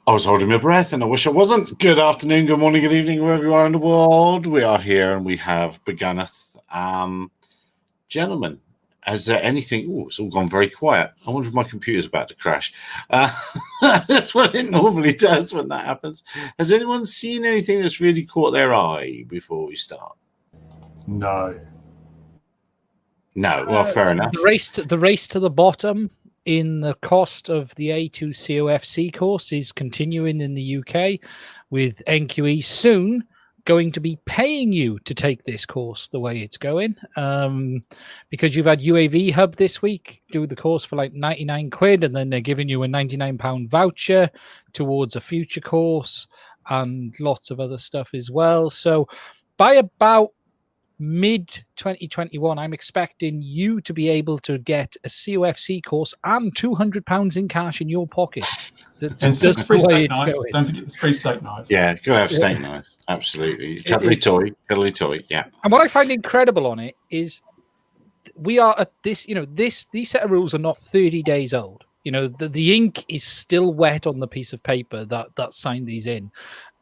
I was holding my breath and I wish I wasn't. Good afternoon, good morning, good evening, wherever you are in the world. We are here and we have begunneth. Gentlemen, has there anything... Oh, it's all gone very quiet. I wonder if my computer's about to crash. That's what it normally does when that happens. Has anyone seen anything that's really caught their eye before we start? No. No, well, fair enough. The race to the bottom in the cost of the A2 COFC course is continuing in the UK, with NQE soon going to be paying you to take this course the way it's going, because you've had UAV Hub this week do the course for like 99 quid, and then they're giving you a £99 voucher towards a future course and lots of other stuff as well. So by about mid 2021, I'm expecting you to be able to get a COFC course and £200 in cash in your pocket. And 6 free steak knives. Don't forget the free steak knives. Yeah, gotta have steak knives. Absolutely. Cuddly toy. Yeah. And what I find incredible on it is we are at this, these set of rules are not 30 days old. The ink is still wet on the piece of paper that signed these in.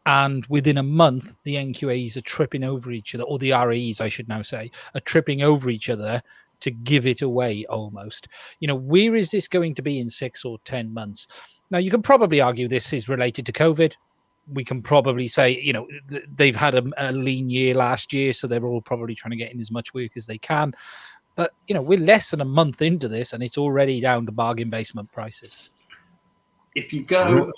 And within a month, the NQAs are tripping over each other, or the RAEs, I should now say, are tripping over each other to give it away almost. Where is this going to be in 6 or 10 months? Now, you can probably argue this is related to COVID. We can probably say, they've had a lean year last year, so they're all probably trying to get in as much work as they can. But, we're less than a month into this, and it's already down to bargain basement prices. If you go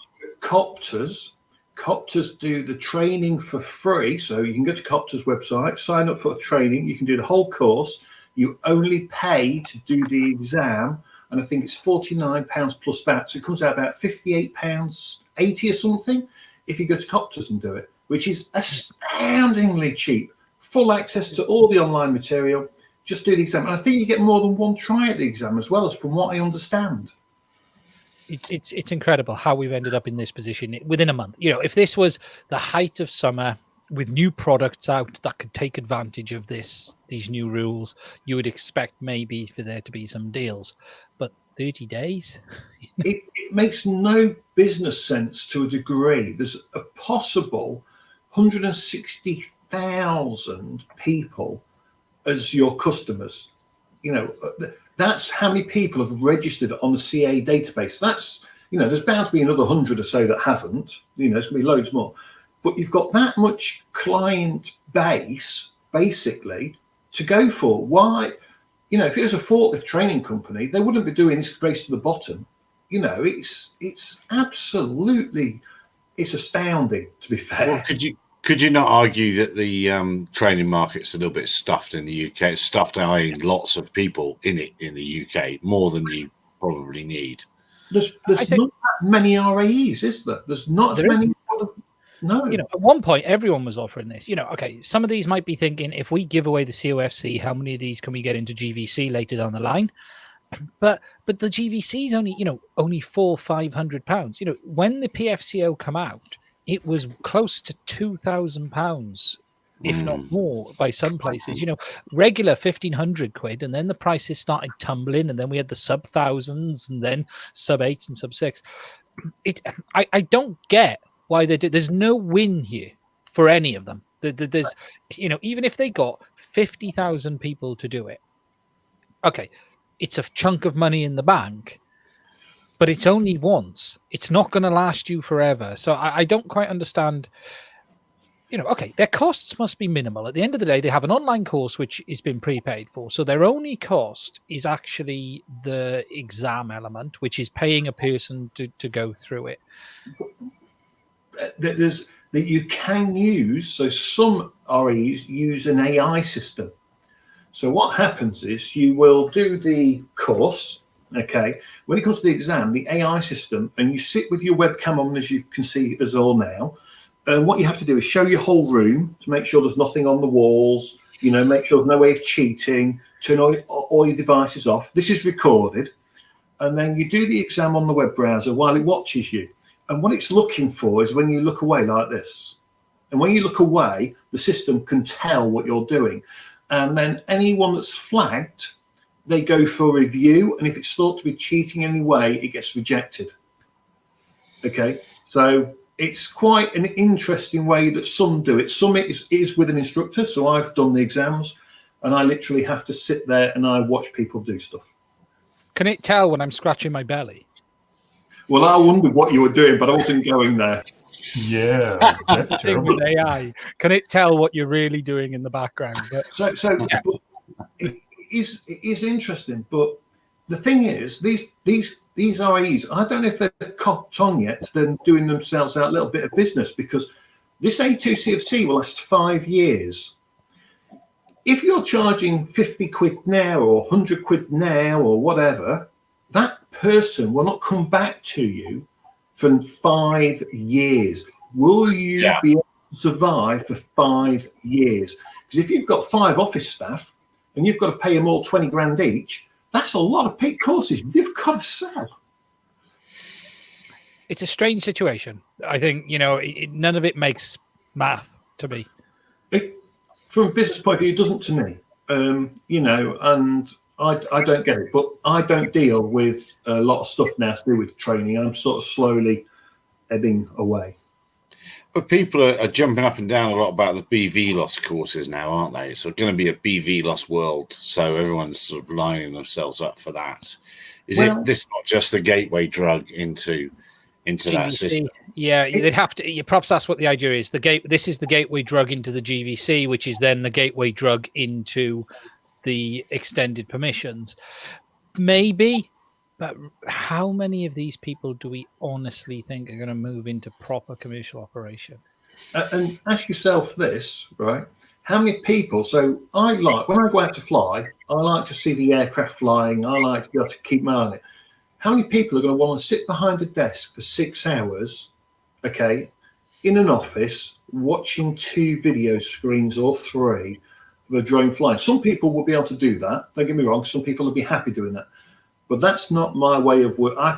Copters do the training for free. So you can go to Copters' website, sign up for training. You can do the whole course. You only pay to do the exam. And I think it's £49 plus that. So it comes out about £58.80 or something if you go to Copters and do it, which is astoundingly cheap. Full access to all the online material. Just do the exam. And I think you get more than one try at the exam as well, as from what I understand. It's incredible how we've ended up in this position within a month. If this was the height of summer with new products out that could take advantage of these new rules, you would expect maybe for there to be some deals. But 30 days? It makes no business sense to a degree. There's a possible 160,000 people as your customers. That's how many people have registered on the CA database. That's, there's bound to be another 100 or so that haven't. There's going to be loads more. But you've got that much client base, basically, to go for. Why? If it was a forklift training company, they wouldn't be doing this race to the bottom. It's absolutely, it's astounding, to be fair. Well, could you not argue that the training market's a little bit stuffed in the UK? It's stuffed, i.e. lots of people in it in the UK, more than you probably need. There's not that many RAEs, is there? There's not as many. No. At one point, everyone was offering this. Okay, some of these might be thinking, if we give away the COFC, how many of these can we get into GVC later down the line? But the GVC is only £400-500. When the PFCO come out, it was close to £2,000, if not more, by some places. Regular 1,500 quid, and then the prices started tumbling, and then we had the sub thousands, and then sub 8s and sub 6. I don't get why they did. There's no win here for any of them. There's, even if they got 50,000 people to do it, okay, it's a chunk of money in the bank. But it's only once. It's not going to last you forever. So I don't quite understand. Okay, their costs must be minimal. At the end of the day, they have an online course which has been prepaid for. So their only cost is actually the exam element, which is paying a person to go through it. That you can use. So some REs use an AI system. So what happens is you will do the course. Okay, when it comes to the exam, the AI system, and you sit with your webcam on, as you can see us all now, and what you have to do is show your whole room to make sure there's nothing on the walls, make sure there's no way of cheating, turn all your devices off. This is recorded, and then you do the exam on the web browser while it watches you. And what it's looking for is when you look away like this. And when you look away, the system can tell what you're doing. And then anyone that's flagged, they go for review, and if it's thought to be cheating in any way, it gets rejected. Okay, So it's quite an interesting way that some do it. Some it is with an instructor. So I've done the exams, and I literally have to sit there and I watch people do stuff. Can it tell when I'm scratching my belly? Well, I wondered what you were doing, but I wasn't going there. Yeah, that's the thing terrible. with AI. Can it tell what you're really doing in the background? But, Yeah. But it is interesting. But the thing is, these REs, I don't know if they've copped on yet. They're doing themselves out a little bit of business, because this A2 CFC will last 5 years. If you're charging 50 quid now or 100 quid now or whatever, that person will not come back to you for 5 years. Will you be able to survive for 5 years? Because if you've got 5 office staff and you've got to pay them all 20 grand each, that's a lot of paid courses you've got to sell. it's a strange situation. I think, none of it makes math to me. From a business point of view, it doesn't to me. And I don't get it. But I don't deal with a lot of stuff now to do with training. I'm sort of slowly ebbing away. But people are jumping up and down a lot about the BVLOS courses now, aren't they? So it's going to be a BVLOS world. So everyone's sort of lining themselves up for that. Is this not just the gateway drug into that system? Yeah, they'd have to. Perhaps that's what the idea is. This is the gateway drug into the GVC, which is then the gateway drug into the extended permissions. Maybe. But how many of these people do we honestly think are going to move into proper commercial operations? And ask yourself this, right? How many people? So when I go out to fly, I like to see the aircraft flying. I like to be able to keep my eye on it. How many people are going to want to sit behind a desk for 6 hours, okay, in an office, watching 2 video screens or 3 of a drone flying? Some people will be able to do that. Don't get me wrong. Some people will be happy doing that. But that's not my way of work. I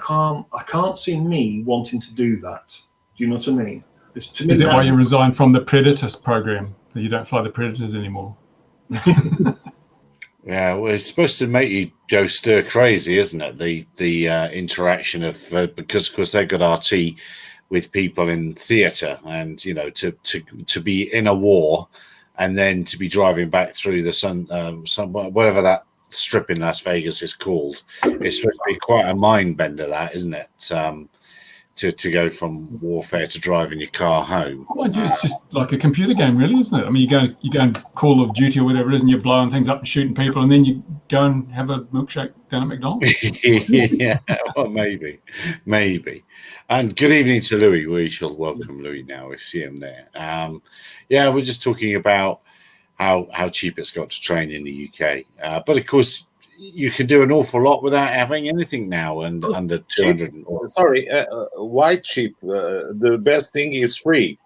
can't see me wanting to do that. Do you know what I mean? Is it why you resigned from the Predators program, that you don't fly the Predators anymore? Yeah, well, it's supposed to make you go stir crazy, isn't it? The interaction of because of course they've got RT with people in theatre, and to be in a war, and then to be driving back through the sun, whatever that strip in Las Vegas is called. It's supposed to be quite a mind bender, that, isn't it? To go from warfare to driving your car home. Well, it's just like a computer game, really, isn't it? I mean, you go and Call of Duty or whatever it is, and you're blowing things up and shooting people, and then you go and have a milkshake down at McDonald's. Yeah, well, maybe. And good evening to Louis. We shall welcome Louis now. We see him there. We're just talking about how cheap it's got to train in the UK. But of course, you can do an awful lot without having anything now, and under 200. Sorry, why cheap? The best thing is free.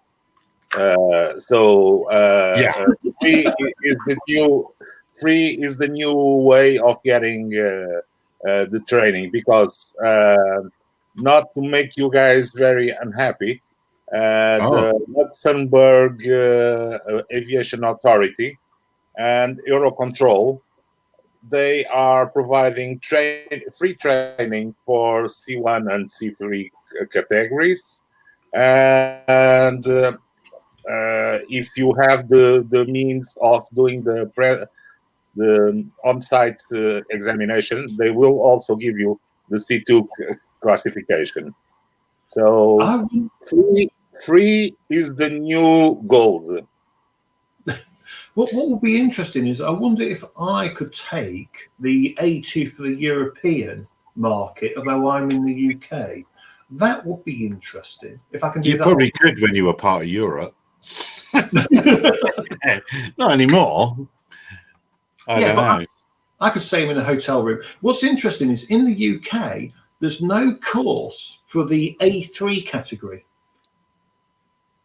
Free is the new way of getting the training, because not to make you guys very unhappy, the Luxembourg Aviation Authority and Eurocontrol, they are providing free training for C1 and C3 categories, and if you have the means of doing the on-site examination, they will also give you the C2 classification. So free is the new gold. What would be interesting is, I wonder if I could take the A2 for the European market, although I'm in the UK. That would be interesting if I can do that. You probably could when you were part of Europe. Not anymore. I don't know. I could say I'm in a hotel room. What's interesting is, in the UK, there's no course for the A3 category.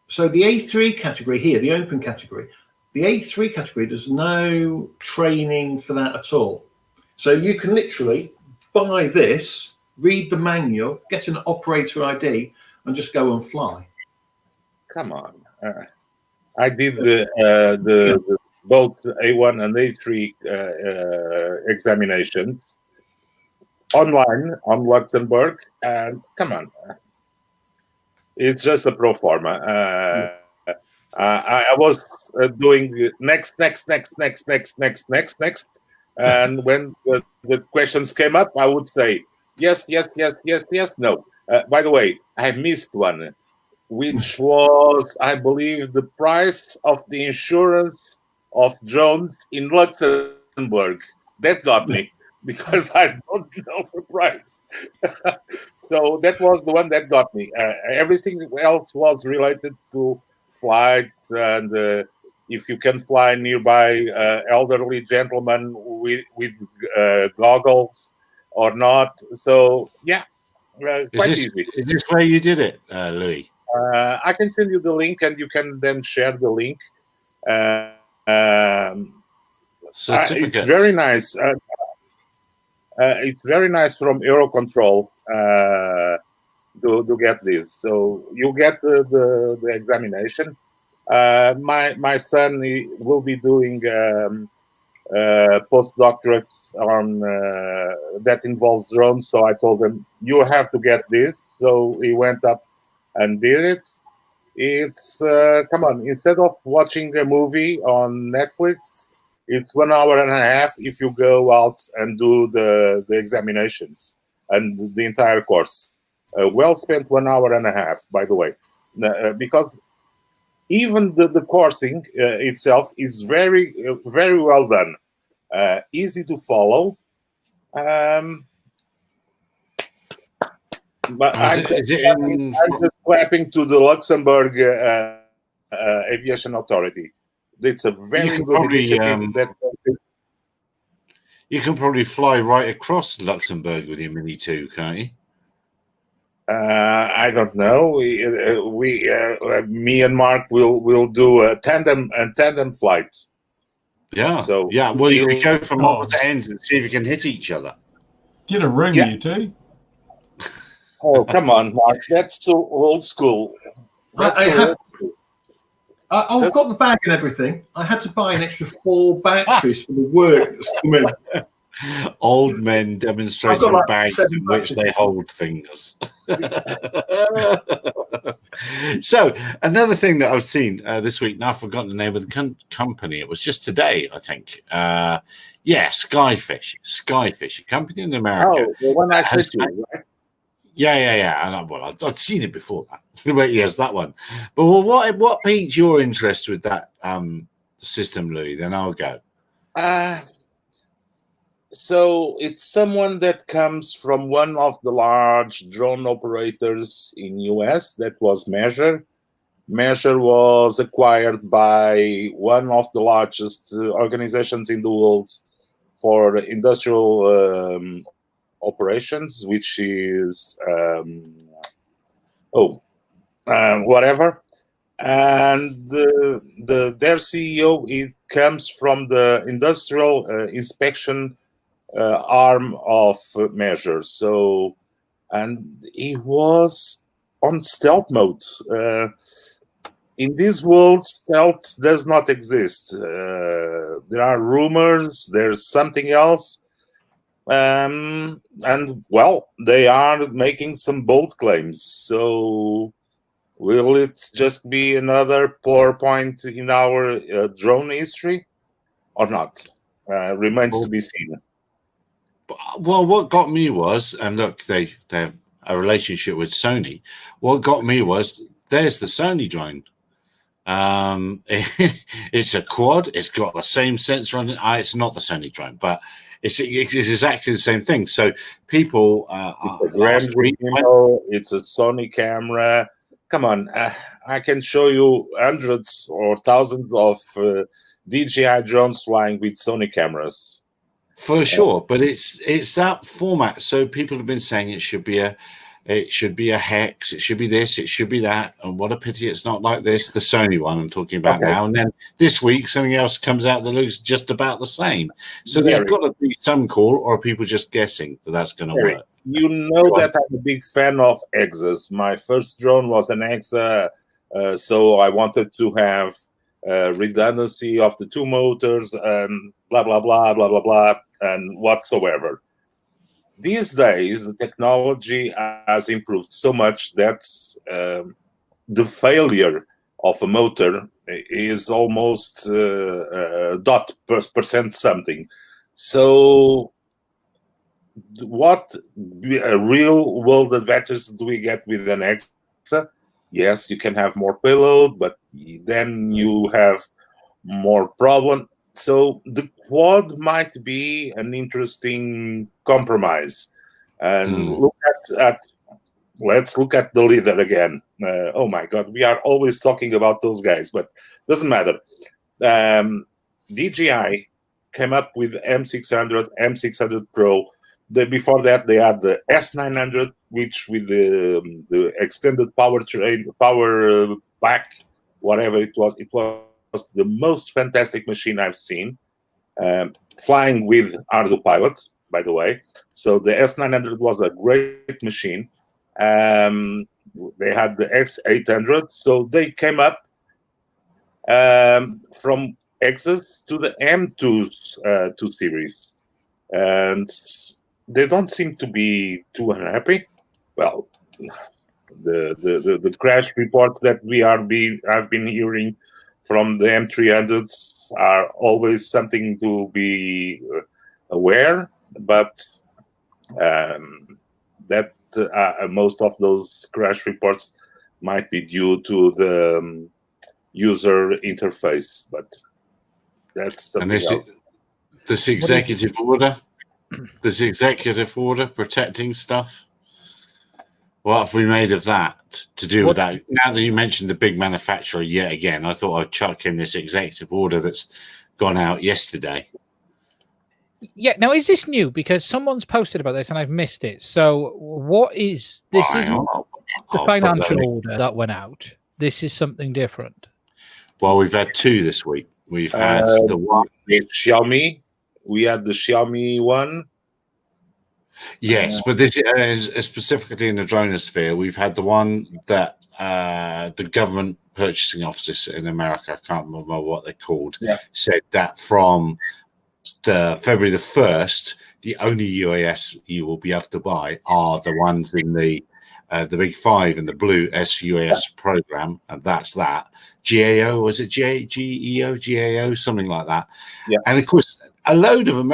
So the A3 category here, the open category, the A3 category, there's no training for that at all. So you can literally buy this, read the manual, get an operator ID, and just go and fly. Come on. I did the both A1 and A3 examinations online on Luxembourg, and come on. It's just a pro forma. I was doing next, and when the questions came up, I would say yes, no. By the way, I missed one, which was, I believe, the price of the insurance of drones in Luxembourg. That got me because I don't know the price. So that was the one that got me. Everything else was related to flights and if you can fly nearby elderly gentlemen with goggles or not. So yeah, quite easy. Is this where you did it, Louis? I can send you the link, and you can then share the link. It's very nice. It's very nice from Eurocontrol to get this. So you get the examination. My son will be doing postdoctorate on that involves drones. So I told him, you have to get this. So he went up and did it. It's come on, instead of watching a movie on Netflix, it's 1 hour and a half if you go out and do the examinations and the entire course. Well spent 1 hour and a half, by the way, because even the coursing itself is very well done, easy to follow. But I'm just clapping to the Luxembourg Aviation Authority. It's a very good initiative. You can probably fly right across Luxembourg with your Mini 2, can't you? I don't know. Me and Mark will do tandem flights. Yeah. So yeah. Well, you could go from opposite ends and see if you can hit each other. Get a room, you two. Oh, come on, Mark. That's so old school. I've got the bag and everything. I had to buy an extra 4 batteries for the work that's come in. Old men demonstrating like bags in which they hold things. So another thing that I've seen this week, now I've forgotten the name of the company. It was just today, I think. Skyfish, a company in America. Oh, the one I sent you, right? Yeah. And I'd seen it before that. But yes, that one. But what piqued your interest with that system, Louis? Then I'll go. So it's someone that comes from one of the large drone operators in US. That was Measure. Measure was acquired by one of the largest organizations in the world for industrial operations, which is whatever. And their CEO, it comes from the industrial inspection arm of Measure. So, and he was on stealth mode. In this world, stealth does not exist. There are rumors. There's something else. And well, they are making some bold claims. So will it just be another PowerPoint in our drone history or not? Remains to be seen. Well, what got me was, and look, they have a relationship with Sony. What got me was, there's the Sony drone. It's a quad. It's got the same sensor on it. It's not the Sony drone, but it's exactly the same thing. So people, it's a Sony camera. Come on, I can show you hundreds or thousands of DJI drones flying with Sony cameras. For sure, but it's that format. So people have been saying it should be a hex, it should be this, it should be that, and what a pity it's not like this. The Sony one I'm talking about now, and then this week something else comes out that looks just about the same. So there's got to be some call, or are people just guessing that that's going to work? You know that I'm a big fan of EXAs. My first drone was an EXA, so I wanted to have redundancy of the 2 motors and blah blah blah blah blah blah and whatsoever. These days, the technology has improved so much that the failure of a motor is almost .% something. So what real world advantages do we get with an EXA? Yes, you can have more payload, but then you have more problem. So the quad might be an interesting compromise. And let's look at the leader again. Oh my God, we are always talking about those guys, but doesn't matter. DJI came up with M600, M600 Pro. Before that, they had the S900, which with the extended power back, whatever it was the most fantastic machine I've seen. Flying with Arduino Pilot, by the way. So the S900 was a great machine. They had the X800, so they came up from X's to the M2 2 series, and they don't seem to be too unhappy. Well, the crash reports that I've been hearing from the M300s are always something to be aware, but that most of those crash reports might be due to the user interface, but that's something else. This executive order protecting stuff. What have we made of that to do with that? Now that you mentioned the big manufacturer yet again, I thought I'd chuck in this executive order that's gone out yesterday. Yeah, now is this new? Because someone's posted about this and I've missed it. So what is this? Isn't the financial order that went out? This is something different. Well, we've had two this week. We've had the one with Xiaomi. We had the Xiaomi one. Yes, but this is specifically in the dronosphere. We've had the one that the government purchasing offices in America, I can't remember what they're called, said that from February the 1st, the only UAS you will be able to buy are the ones in the Big Five and the Blue SUAS program, and that's that. GAO, was it GEO, GAO, something like that? Yeah. And of course, a load of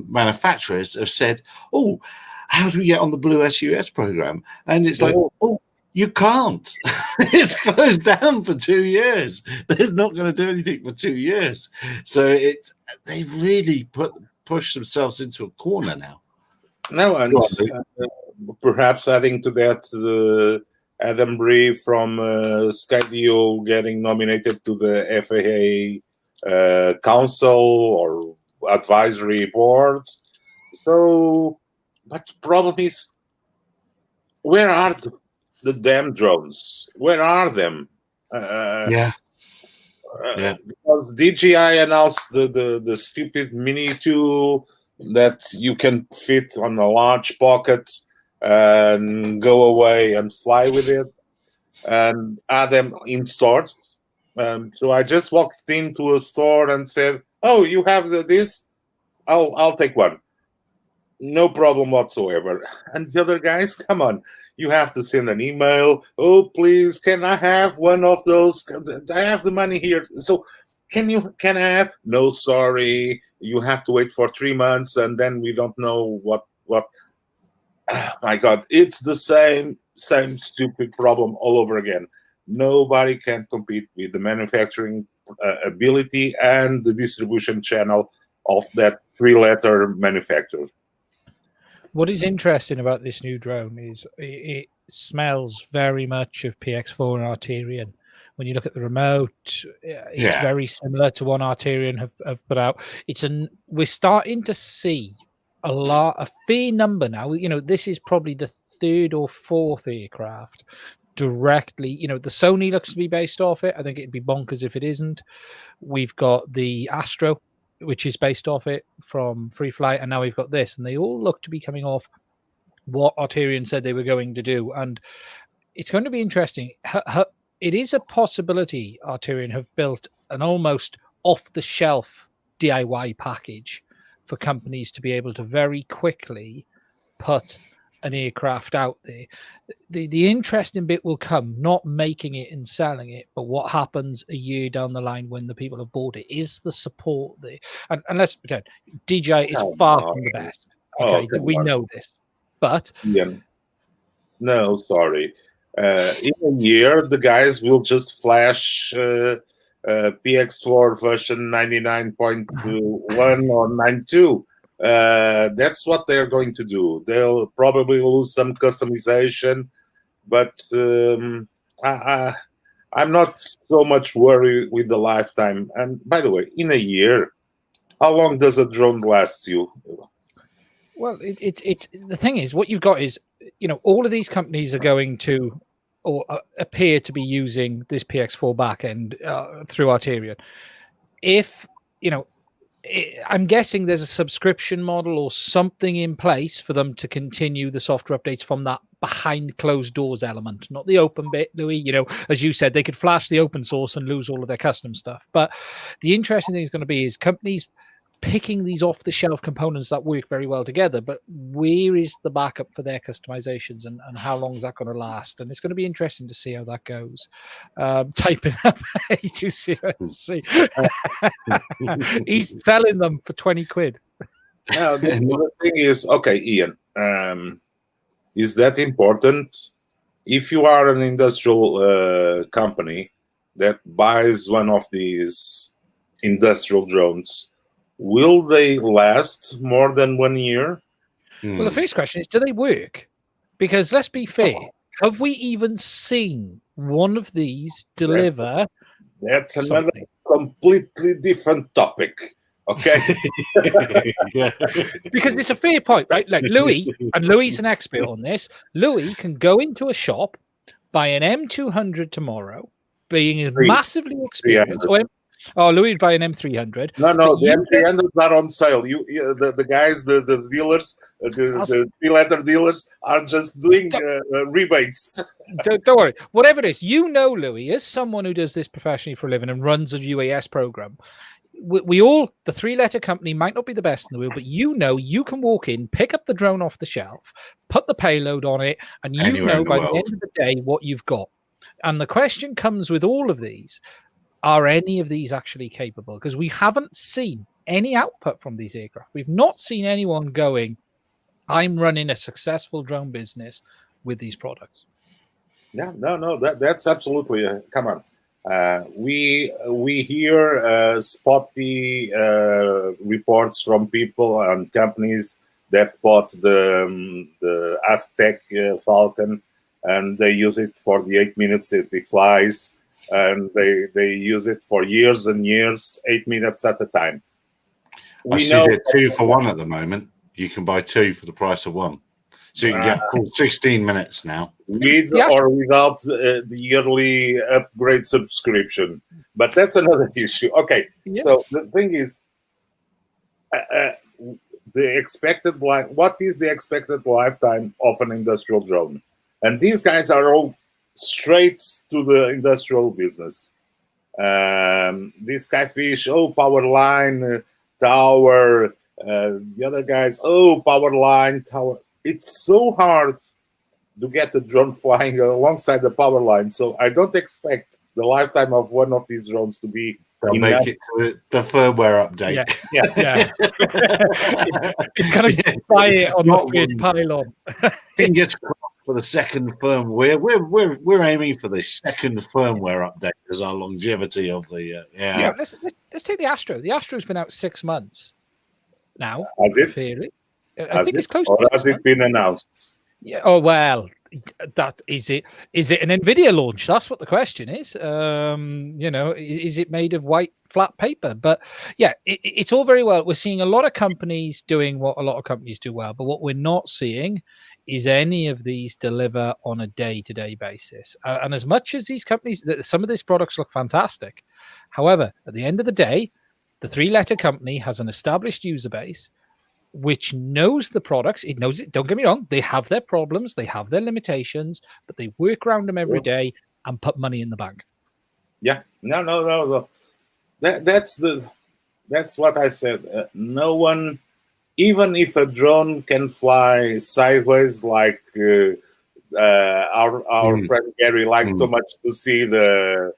manufacturers have said, "Oh, how do we get on the Blue SUAS program?" And it's like, "Oh, you can't. It's closed down for 2 years. They're not going to do anything for 2 years." So they've really pushed themselves into a corner now. No, and perhaps adding to that, Adam Bree from Skydio getting nominated to the FAA council or advisory board. So, but the problem is, where are the damn drones? Where are them? Because DJI announced the stupid Mini 2 that you can fit on a large pocket and go away and fly with it, and add them in stores. So I just walked into a store and said, "Oh, you have this? I'll take one. No problem whatsoever." And the other guys, come on, you have to send an email. "Oh, please, can I have one of those? I have the money here. So can I have?" "No, sorry. You have to wait for 3 months, and then we don't know what." Oh, my God, it's the same stupid problem all over again. Nobody can compete with the manufacturing ability and the distribution channel of that 3-letter manufacturer. What is interesting about this new drone is it smells very much of PX4 and Arterion. When you look at the remote, it's very similar to one Arterion have put out. We're starting to see a fair number now. You know, this is probably the 3rd or 4th aircraft directly. You know, the Sony looks to be based off it. I think it'd be bonkers if it isn't. We've got the Astro, which is based off it from Free Flight, and now we've got this, and they all look to be coming off what Arterion said they were going to do. And it's going to be interesting. It is a possibility Arterion have built an almost off-the-shelf DIY package for companies to be able to very quickly put an aircraft out there. The interesting bit will come, not making it and selling it, but what happens a year down the line when the people have bought it. Is the support there? And let's pretend DJI is far from the best. Okay, we know this, but no, sorry. In a year, the guys will just flash PX4 version 99.1 or 92. That's what they're going to do. They'll probably lose some customization, but I'm not so much worried with the lifetime. And by the way, in a year, how long does a drone last you? Well, it's the thing is, what you've got is, all of these companies are going to, or appear to be using this PX4 backend through Arterion. If, I'm guessing there's a subscription model or something in place for them to continue the software updates from that behind closed doors element, not the open bit, Louis. As you said, they could flash the open source and lose all of their custom stuff. But the interesting thing is going to be is companies picking these off the shelf components that work very well together, but where is the backup for their customizations, and how long is that going to last? And it's going to be interesting to see how that goes. Typing up A2CC. He's selling them for 20 quid. Now, the thing is, okay, Ian, is that important? If you are an industrial company that buys one of these industrial drones, will they last more than 1 year? Well, the first question is, do they work? Because let's be fair, have we even seen one of these deliver? That's another completely different topic. Okay. Because it's a fair point, right? Like Louis, and Louis is an expert on this. Louis can go into a shop, buy an M200 tomorrow, being massively experienced. Louis would buy an M300. No, the M300s are on sale. The guys, the dealers, the three-letter dealers are just doing rebates. Don't worry. Whatever it is, Louis, as someone who does this professionally for a living and runs a UAS program, we all, the three-letter company might not be the best in the world, but you can walk in, pick up the drone off the shelf, put the payload on it, and by the end of the day what you've got. And the question comes with all of these, are any of these actually capable? Because we haven't seen any output from these aircraft. We've not seen anyone going, I'm running a successful drone business with these products. Yeah, no, that's absolutely, come on. We hear spotty reports from people and companies that bought the Aztec Falcon, and they use it for the 8 minutes that it flies. And they use it for years and years, 8 minutes at a time. I see they're 2 for 1 at the moment. You can buy 2 for the price of 1. So you can get 16 minutes now. With or without the yearly upgrade subscription. But that's another issue. Okay, so the thing is, what is the expected lifetime of an industrial drone? And these guys are all straight to the industrial business. This Skyfish, power line, tower. The other guys, power line, tower. It's so hard to get the drone flying alongside the power line. So I don't expect the lifetime of one of these drones to be They'll make it to the firmware update. Yeah. It's going to fly it on the third pylon. Fingers crossed for the second firmware. We're aiming for the second firmware update as our longevity of the Let's take the Astro. The Astro's been out 6 months now. Has it? Fairly. I think it's close. Or has it been announced? Yeah. Oh well, that is it. Is it an NVIDIA launch? That's what the question is. Is it made of white flat paper? But yeah, it's all very well. We're seeing a lot of companies doing what a lot of companies do well, but what we're not seeing is any of these deliver on a day-to-day basis. And as much as these companies, some of these products look fantastic. However, at the end of the day, the three-letter company has an established user base which knows the products. It knows it. Don't get me wrong. They have their problems. They have their limitations, but they work around them every day and put money in the bank. Yeah. No. That's what I said. No one even if a drone can fly sideways, like our friend Gary likes so much to see the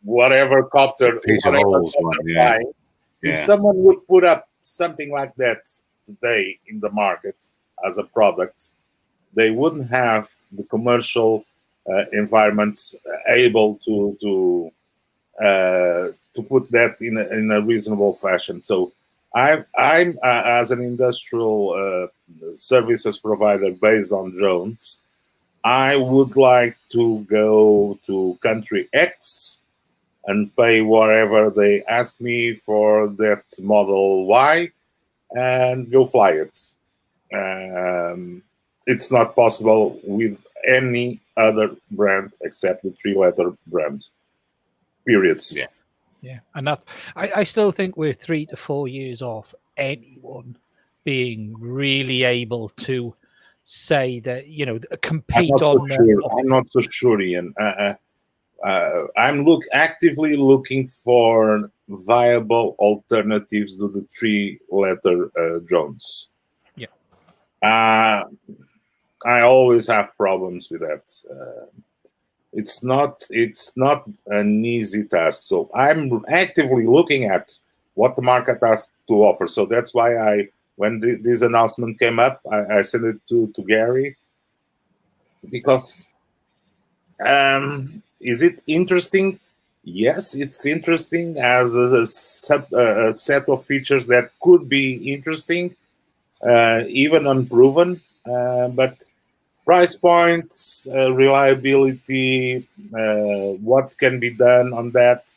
whatever copter, Peter whatever Hall's copter one, yeah. flying. If Yeah. someone would put up something like that today in the market as a product, they wouldn't have the commercial environment able to put that in a reasonable fashion. So I'm as an industrial services provider based on drones, I would like to go to country X and pay whatever they ask me for that Model Y and go fly it. It's not possible with any other brand except the three-letter brand. Periods. Yeah. Yeah, and that's I still think we're 3 to 4 years off anyone being really able to say that, you know, compete on. I'm not so sure, Ian. I'm actively looking for viable alternatives to the three-letter drones. Yeah. I always have problems with that. It's not an easy task. So I'm actively looking at what the market has to offer. So that's why when this announcement came up, I sent it to Gary, because is it interesting? Yes, it's interesting as a set of features that could be interesting, even unproven, but price points, reliability, what can be done on that,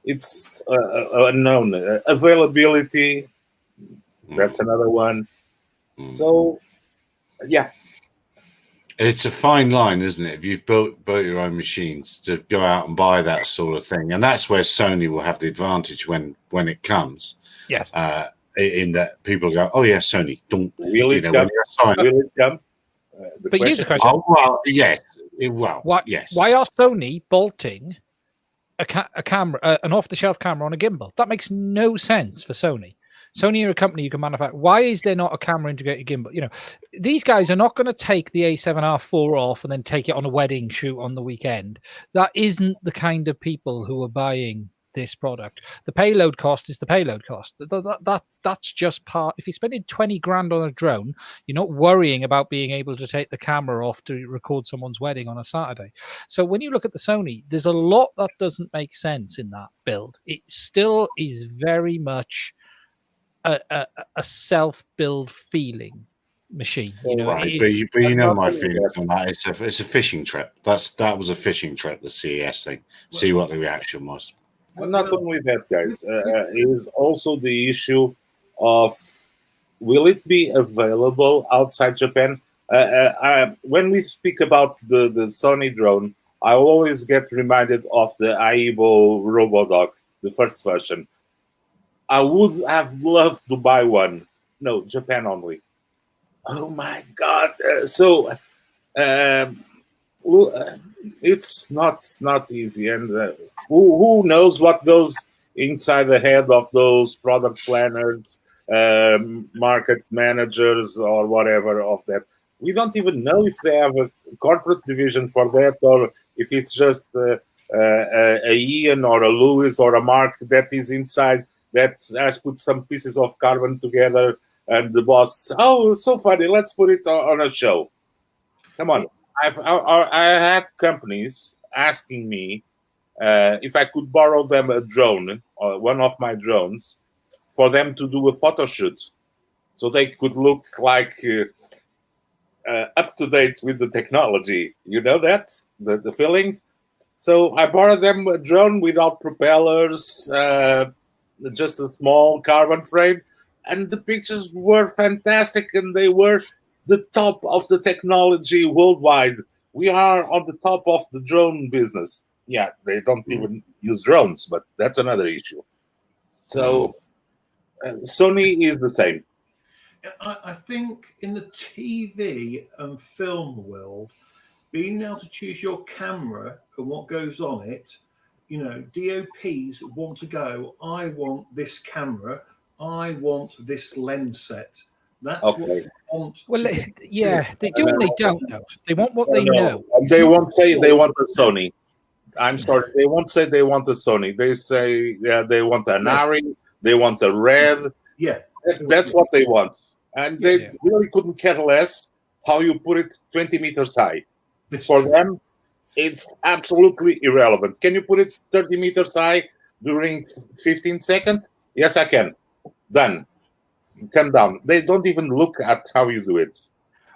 it's unknown. Availability, that's another one. So, yeah. It's a fine line, isn't it? If you've built your own machines, to go out and buy that sort of thing, and that's where Sony will have the advantage when it comes. Yes. In that people go, oh yeah, Sony, don't will it you know come? Will it come? But here's the question. Oh, well, yes. Yes. Why are Sony bolting a camera, an off-the-shelf camera on a gimbal? That makes no sense for Sony. Sony are a company you can manufacture. Why is there not a camera integrated gimbal? You know, these guys are not going to take the A7R4 off and then take it on a wedding shoot on the weekend. That isn't the kind of people who are buying this product. The payload cost is the payload cost. That's just part. If you're spending 20 grand on a drone, you're not worrying about being able to take the camera off to record someone's wedding on a Saturday. So when you look at the Sony, there's a lot that doesn't make sense in that build. It still is very much a self-build feeling machine, you know. Right, but you know my feelings on that. It's a fishing trip. That was a fishing trip. The CES thing. See what the reaction was. Well, not only that, guys. It is also the issue of, will it be available outside Japan? When we speak about the Sony drone, I always get reminded of the Aibo RoboDog, the first version. I would have loved to buy one. No, Japan only. Oh my God! It's not easy, and who knows what goes inside the head of those product planners, market managers, or whatever of that. We don't even know if they have a corporate division for that, or if it's just a Ian or a Lewis or a Mark that is inside, that has put some pieces of carbon together, and the boss, oh, it's so funny, let's put it on a show. Come on. I had companies asking me if I could borrow them a drone, or one of my drones, for them to do a photo shoot, so they could look like up to date with the technology. You know that? The feeling? So I borrowed them a drone without propellers, just a small carbon frame, and the pictures were fantastic, and they were the top of the technology worldwide. We are on the top of the drone business. Yeah, they don't even use drones, but that's another issue. So Sony is the same. I think in the TV and film world, being able to choose your camera and what goes on it, you know, DOPs want to go, I want this camera I want this lens set. That's Okay. what they want. Well, to get. yeah, they do and they don't know. They want what they No. know. They won't say they want a Sony. I'm sorry, they won't say they want a Sony. They say they want an Ari, they want a Red. Yeah. That's what they want. And they really couldn't care less how you put it 20 meters high. For them, it's absolutely irrelevant. Can you put it 30 meters high during 15 seconds? Yes, I can. Done. Come down. They don't even look at how you do it.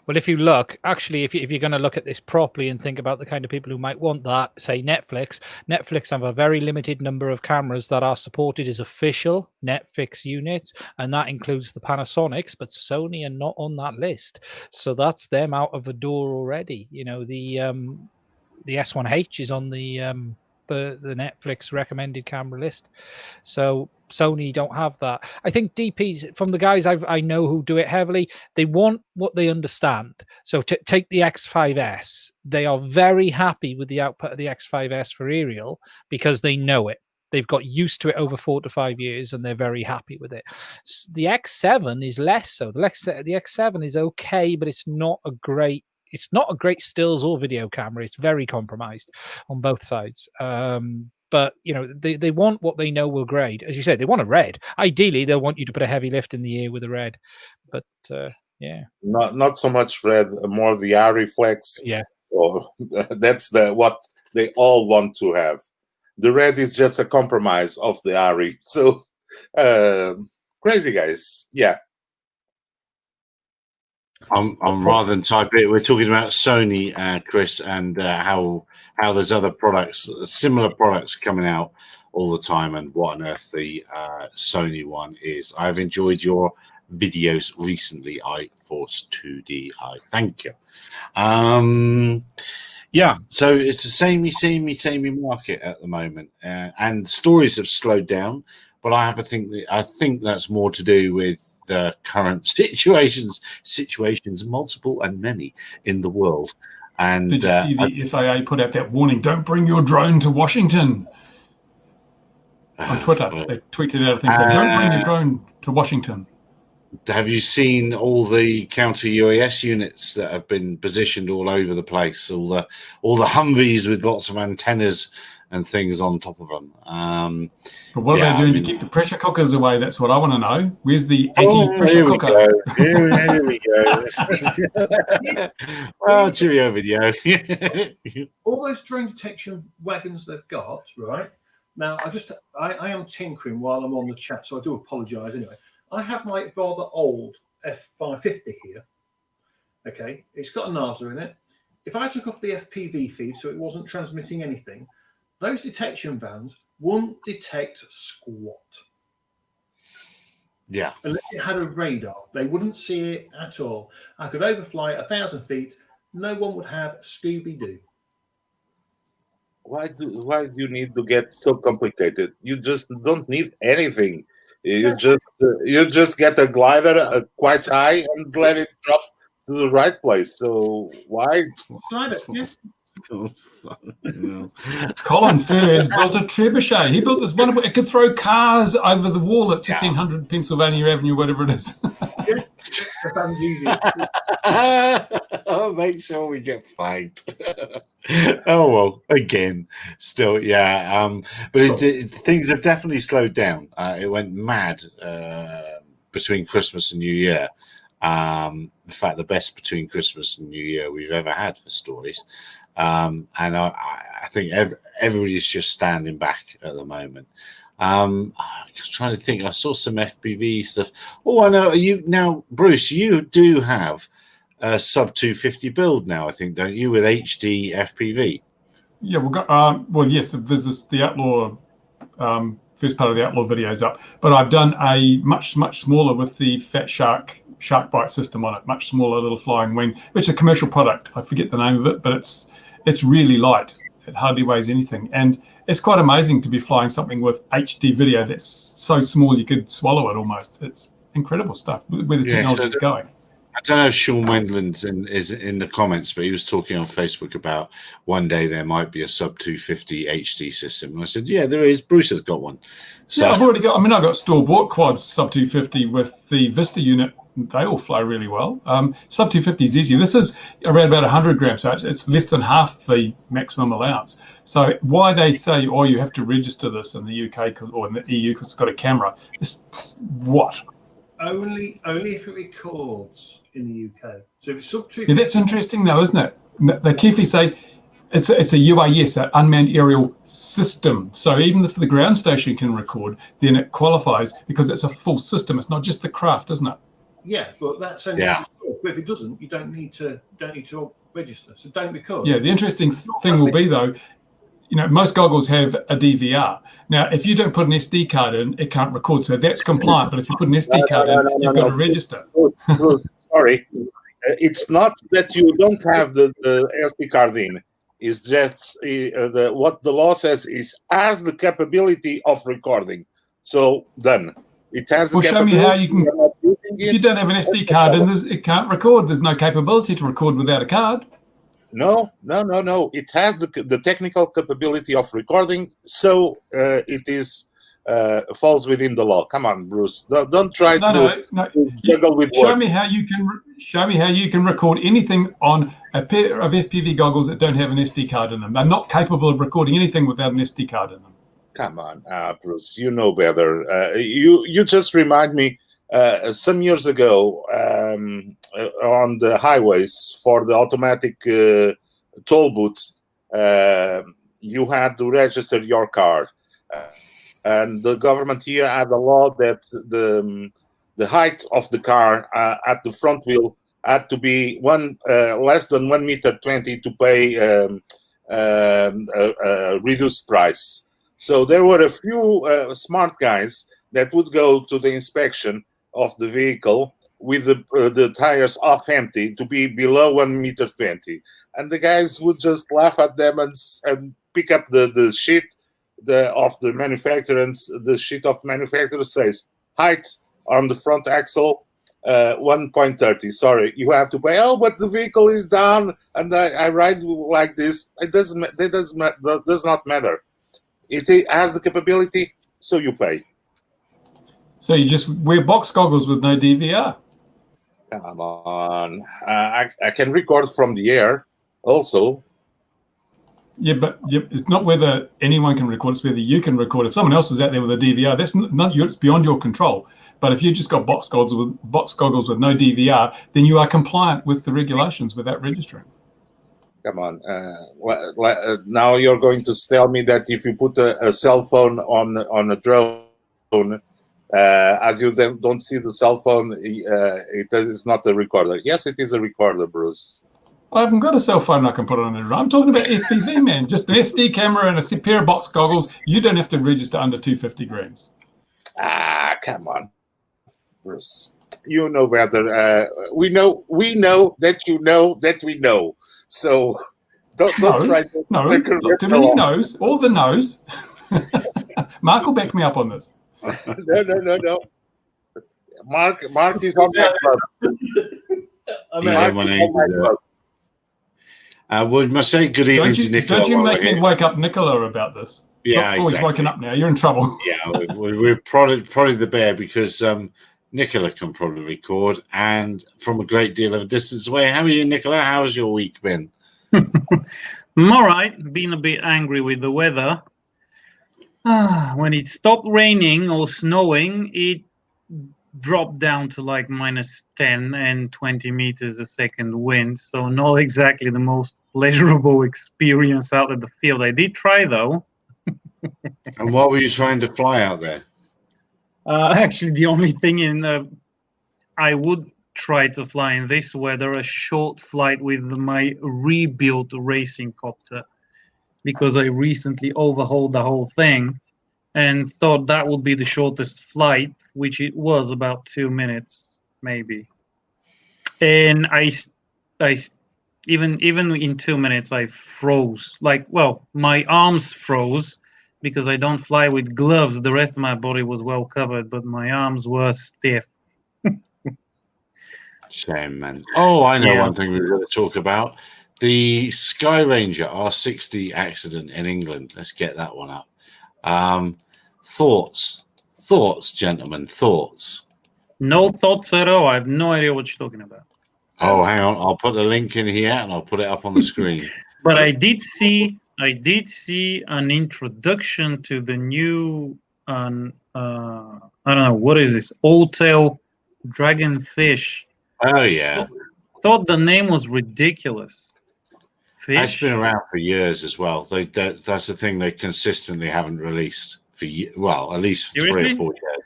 Well, if you look, actually, if you're going to look at this properly and think about the kind of people who might want that, say Netflix have a very limited number of cameras that are supported as official Netflix units, and that includes the Panasonics, but Sony are not on that list. So that's them out of the door already. You know, the S1H is on the Netflix recommended camera list. So Sony don't have that. I think DPs, from the guys I know who do it heavily, they want what they understand. So take the X5S. They are very happy with the output of the X5S for aerial because they know it. They've got used to it over 4 to 5 years, and they're very happy with it. The X7 is less so. The X7 is okay, but it's not a great stills or video camera. It's very compromised on both sides. But you know, they want what they know will grade. As you said, they want a Red. Ideally, they'll want you to put a heavy lift in the ear with a Red. But yeah, not so much Red, more the eye reflex. Yeah, that's what they all want to have. The Red is just a compromise of the Ari. So crazy guys, yeah. I'm rather than type it. We're talking about Sony, Chris, and how there's other products, similar products coming out all the time, and what on earth the Sony one is. I've enjoyed your videos recently, iForce 2D. Thank you. Yeah, so it's the samey market at the moment, and stories have slowed down. But I think that's more to do with the current situations, multiple and many in the world. And did you see the FAA put out that warning? Don't bring your drone to Washington. On Twitter, they tweeted out a thing saying, "Don't bring your drone to Washington." Have you seen all the counter UAS units that have been positioned all over the place? All the Humvees with lots of antennas and things on top of them. But what are they doing to keep the pressure cookers away? That's what I want to know. Where's the anti-pressure cooker? Here we go. Well, cheerio video. All those drone detection wagons they've got, right? Now, I am tinkering while I'm on the chat, so I do apologise anyway. I have my rather old F550 here. Okay, it's got a NASA in it. If I took off the FPV feed so it wasn't transmitting anything, those detection vans wouldn't detect squat. Yeah. Unless it had a radar, they wouldn't see it at all. I could overfly 1,000 feet. No one would have Scooby-Doo. Why do you need to get so complicated? You just don't need anything. You just get a glider quite high and let it drop to the right place. So why? Yes. Colin Furs built a trebuchet. He built this wonderful. It could throw cars over the wall at 1600 Pennsylvania Avenue, whatever it is. I'll make sure we get flagged. Oh well, again, still, yeah. But things have definitely slowed down. It went mad between Christmas and New Year. In fact, the best between Christmas and New Year we've ever had for stories. And I think everybody's just standing back at the moment. I'm just trying to think. I saw some FPV stuff. Oh, I know. Bruce, you do have a sub 250 build now, I think, don't you, with HD FPV? Yeah, we've got. Well, yes, there's the Outlaw. First part of the Outlaw video is up, but I've done a much smaller with the Fat Shark Bite system on it. Much smaller little flying wing, which is a commercial product. I forget the name of it, but it's really light. It hardly weighs anything, and it's quite amazing to be flying something with HD video that's so small you could swallow it almost. It's incredible stuff where the technology is going. I don't know if Sean Wendland's is in the comments, but he was talking on Facebook about one day there might be a sub 250 HD system. And I said, yeah, there is. Bruce has got one. So Yeah, I've already got. I mean, I got store-bought quads sub 250 with the Vista unit. They all fly really well. Sub 250 is easy. This is around about 100 grams, so it's less than half the maximum allowance. So why they say, oh, you have to register this in the UK or in the EU because it's got a camera? It's what? Only if it records in the UK. So if it's sub 250, Yeah, that's interesting, though, isn't it? They carefully say it's a UAS, an unmanned aerial system. So even if the ground station can record, then it qualifies because it's a full system. It's not just the craft, isn't it? yeah, but that's only. Yeah. But if it doesn't, you don't need to register. So don't record. Yeah, the interesting thing will be, though, most goggles have a DVR. Now, if you don't put an SD card in, it can't record. So that's compliant. But if you put an SD card in, you've got to register. Bruce, sorry. It's not that you don't have the SD card in. It's just what the law says is has the capability of recording. So done. It has the Well, show me capability. how you can. If you don't have an SD card in, it can't record. There's no capability to record without a card. No. It has the technical capability of recording, so it is falls within the law. Come on, Bruce. Don't try to juggle with Show words. me how you can record anything on a pair of FPV goggles that don't have an SD card in them. They're not capable of recording anything without an SD card in them. Come on, Bruce. You know better. You just remind me. Some years ago, on the highways for the automatic toll booths, you had to register your car, and the government here had a law that the height of the car at the front wheel had to be less than 1.20 meters to pay a reduced price. So there were a few smart guys that would go to the inspection of the vehicle with the tires half empty to be below 1.20 meters, and the guys would just laugh at them and pick up the sheet of the manufacturer, and the sheet of the manufacturer says height on the front axle 1.30. Sorry, you have to pay. Oh, but the vehicle is down, and I ride like this. It does not matter. It has the capability, so you pay. So you just wear box goggles with no DVR. Come on. I can record from the air also. Yeah, but it's not whether anyone can record, it's whether you can record. If someone else is out there with a DVR, that's not it's beyond your control. But if you just got box goggles with no DVR, then you are compliant with the regulations without registering. Come on. Now you're going to tell me that if you put a cell phone on a drone, as you don't see the cell phone, it is not a recorder. Yes, it is a recorder, Bruce. I haven't got a cell phone I can put on a drone. I'm talking about FPV, man. Just an SD camera and a pair of box goggles. You don't have to register under 250 grams. Come on, Bruce. You know better. We know that you know that we know. So don't try to. No, look, too many no's. All the no's. Mark will back me up on this. No. Mark is on that club. We must say good evening to Nicola. Don't you make me wake up Nicola about this. Yeah, always exactly. woken up now. You're in trouble. Yeah, we're probably the bear because Nicola can probably record, and from a great deal of a distance away. How are you, Nicola? How's your week been? I'm all right. Been a bit angry with the weather. When it stopped raining or snowing, it dropped down to like -10 and 20 meters a second wind. So not exactly the most pleasurable experience out at the field. I did try though. And what were you trying to fly out there? Actually, the only thing I would try to fly in this weather, a short flight with my rebuilt racing copter, because I recently overhauled the whole thing and thought that would be the shortest flight, which it was about 2 minutes, maybe. And I even in 2 minutes, I froze. My arms froze because I don't fly with gloves. The rest of my body was well covered, but my arms were stiff. Shame, man. Oh, I know Yeah. one thing we're going to talk about. The Sky Ranger R60 accident in England. Let's get that one up. Thoughts, gentlemen, thoughts. No thoughts at all. I have no idea what you're talking about. Oh, hang on. I'll put the link in here and I'll put it up on the screen. But I did see an introduction to the new I don't know, what is this? Old-tail dragonfish. Oh, yeah. Thought the name was ridiculous. That's Fish. been around for years as well. That's the thing they consistently haven't released for at least 3 or 4 years.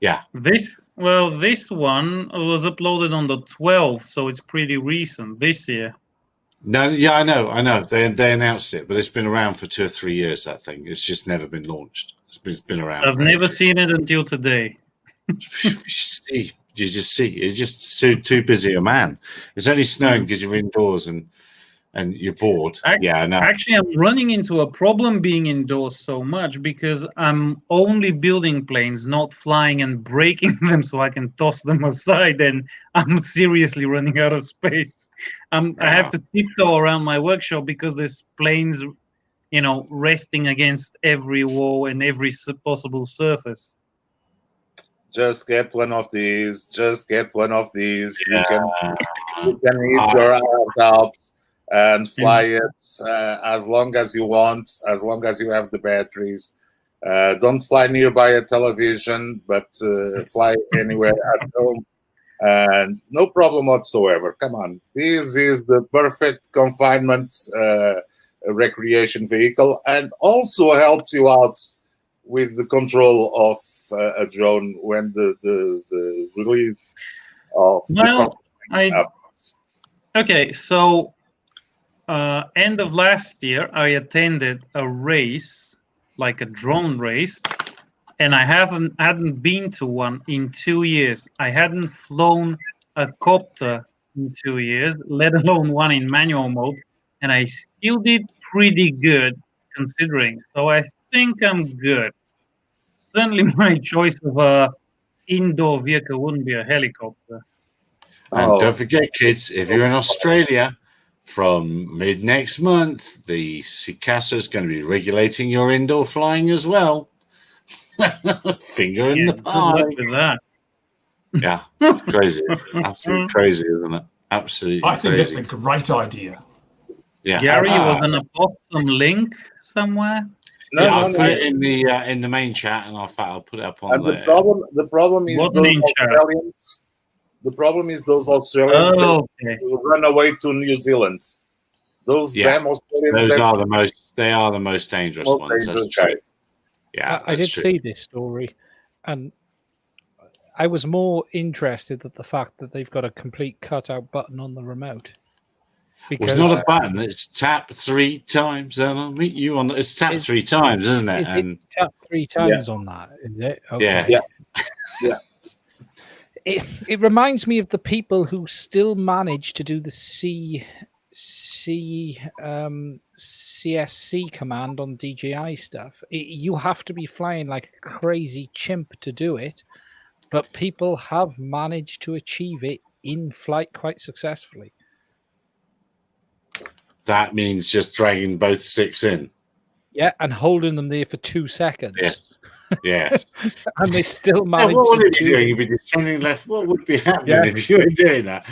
Yeah. This one was uploaded on the 12th, so it's pretty recent this year. No, yeah, I know. They announced it, but it's been around for 2 or 3 years. That thing, it's just never been launched. It's been around. I've never seen it until today. You just see. You're just too busy a man. It's only snowing because you're indoors and you're bored. Yeah, I know. Actually, I'm running into a problem being indoors so much because I'm only building planes, not flying and breaking them so I can toss them aside, and I'm seriously running out of space. I have to tiptoe around my workshop because there's planes, resting against every wall and every possible surface. Just get one of these. Yeah. You can eat your heart out and fly it as long as you want, as long as you have the batteries. Don't fly nearby a television, but fly anywhere at home. And no problem whatsoever. Come on. This is the perfect confinement recreation vehicle, and also helps you out with the control of a drone when the release of Okay, so end of last year, I attended a race, like a drone race, and I hadn't been to one in 2 years. I hadn't flown a copter in 2 years, let alone one in manual mode, and I still did pretty good considering. So I think I'm good. Certainly, my choice of a indoor vehicle wouldn't be a helicopter. And don't forget, kids, if you're in Australia, from mid next month, the CICASA is going to be regulating your indoor flying as well. Finger in the Good pie. luck with that. Yeah, crazy. Absolutely crazy, isn't it? Absolutely I think crazy. that's a great idea. Yeah. Gary, you were going to post some link somewhere? I'll put it in the main chat, and I'll put it up on the problem is those Australians. The problem is those Australians who run away to New Zealand. Those damn Australians. They are the most dangerous ones. That's true. Yeah, I did see this story, and I was more interested at the fact that they've got a complete cutout button on the remote. Because it's not a button; it's tap 3 times, and I'll meet you on. It's tap 3 times, isn't it? It tap 3 times on that? Is it? Okay. Yeah. It reminds me of the people who still manage to do the CSC command on DJI stuff. You have to be flying like a crazy chimp to do it, but people have managed to achieve it in flight quite successfully. That means just dragging both sticks in. Yeah, and holding them there for 2 seconds. Yes. And they still manage what would to you be doing? You'd be just standing left. What would be happening if you were doing that?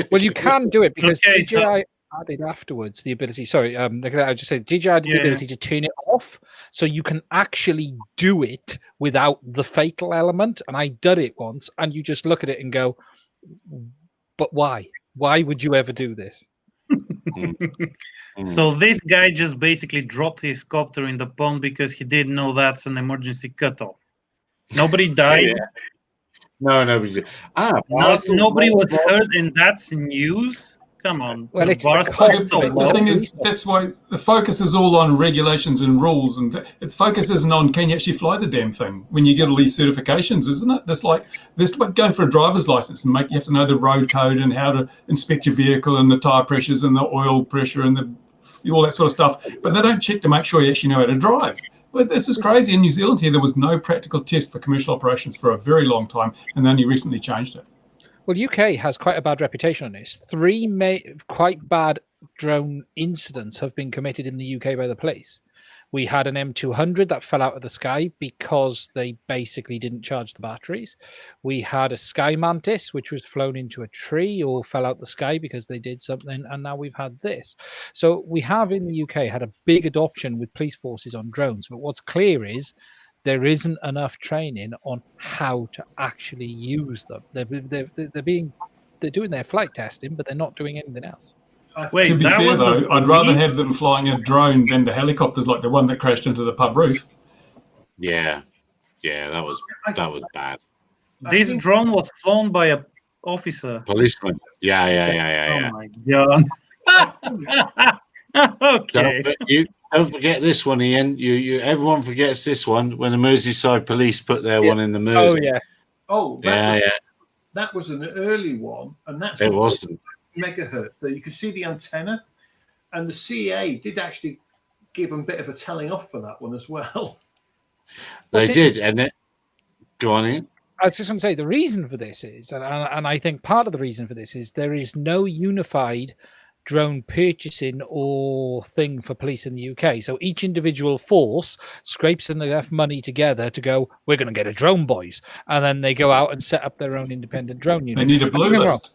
Well, you can do it because DJI added afterwards the ability. Sorry, I just said DJI added the ability to turn it off, so you can actually do it without the fatal element. And I did it once, and you just look at it and go, "But why? Why would you ever do this?" So this guy just basically dropped his copter in the pond because he didn't know that's an emergency cutoff. Nobody died. No, nobody did. Nobody was hurt, and that's news. Come on. Well, The thing is, that's why the focus is all on regulations and rules, and its focus isn't on can you actually fly the damn thing when you get all these certifications, isn't it? That's like going for a driver's license and you have to know the road code and how to inspect your vehicle and the tire pressures and the oil pressure and all that sort of stuff. But they don't check to make sure you actually know how to drive. Well, this is crazy. In New Zealand here, there was no practical test for commercial operations for a very long time, and they only recently changed it. Well, UK has quite a bad reputation on this. 3 quite bad drone incidents have been committed in the UK by the police. We had an M200 that fell out of the sky because they basically didn't charge the batteries. We had a Sky Mantis, which was flown into a tree or fell out the sky because they did something. And now we've had this. So we have in the UK had a big adoption with police forces on drones. But what's clear is there isn't enough training on how to actually use them. They're doing their flight testing, but they're not doing anything else. Wait, To be that fair, was though, the I'd rather police? have them flying a drone than the helicopters like the one that crashed into the pub roof. Yeah, that was bad. This drone was flown by a officer. Policeman. Yeah. Oh my god. Okay. Don't forget this one, Ian. Everyone forgets this one when the Merseyside police put their one in the Mersey. Oh, yeah. Oh, that was an early one, and that's It wasn't. megahertz. So you could see the antenna, and the CA did actually give them a bit of a telling off for that one as well. They did, and it. Go on, Ian. I was just going to say the reason for this is, and I think part of the reason for this is there is no unified drone purchasing or thing for police in the UK. So each individual force scrapes enough money together to go, we're going to get a drone, boys. And then they go out and set up their own independent drone unit. They need a blue list.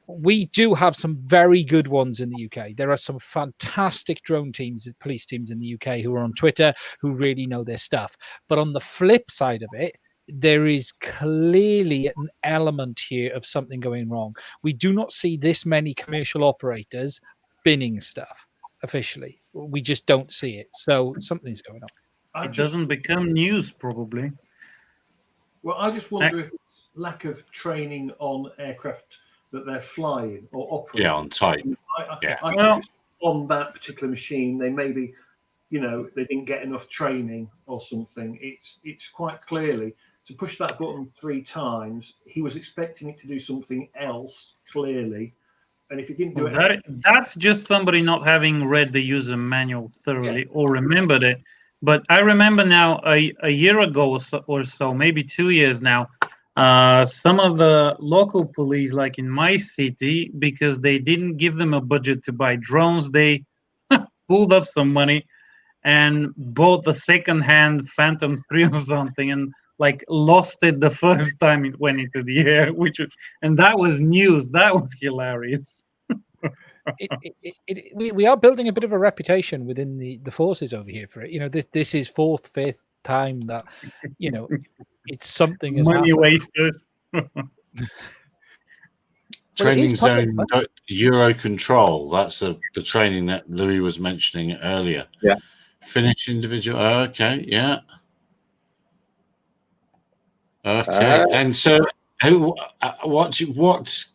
We do have some very good ones in the UK. There are some fantastic drone teams, police teams in the UK who are on Twitter, who really know their stuff. But on the flip side of it, there is clearly an element here of something going wrong. We do not see this many commercial operators binning stuff officially. We just don't see it. So something's going on. It doesn't become news, probably. Well, I just wonder if it's lack of training on aircraft that they're flying or operating. Yeah, on type. I on that particular machine, they maybe, they didn't get enough training or something. It's quite clearly to push that button 3 times. He was expecting it to do something else, clearly. And if he didn't do it, that's just somebody not having read the user manual thoroughly or remembered it. But I remember now a year ago or so, maybe 2 years now, some of the local police, like in my city, because they didn't give them a budget to buy drones, they pulled up some money and bought the second-hand Phantom 3 or something, and lost it the first time it went into the air, and that was news. That was hilarious. We are building a bit of a reputation within the forces over here for it. This is 4th, 5th time that it's something is money wasters. Training zone Euro control. That's the training that Louis was mentioning earlier. Yeah. Finish individual. Okay. Yeah. Okay. And so, what?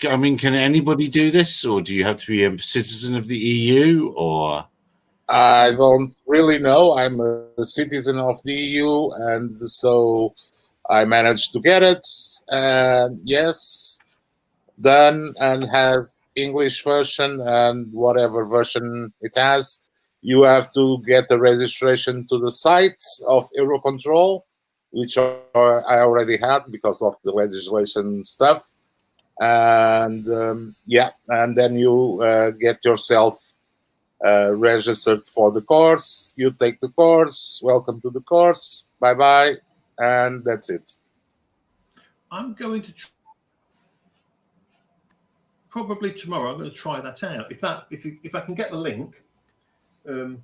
I mean, can anybody do this, or do you have to be a citizen of the EU, or? I don't really know. I'm a citizen of the EU, and so I managed to get it. And yes, done, and has English version and whatever version it has. You have to get the registration to the site of Eurocontrol, which I already had because of the legislation stuff. And and then you get yourself registered for the course. You take the course. Welcome to the course. Bye-bye. And that's it. I'm going to probably tomorrow. I'm going to try that out. If I can get the link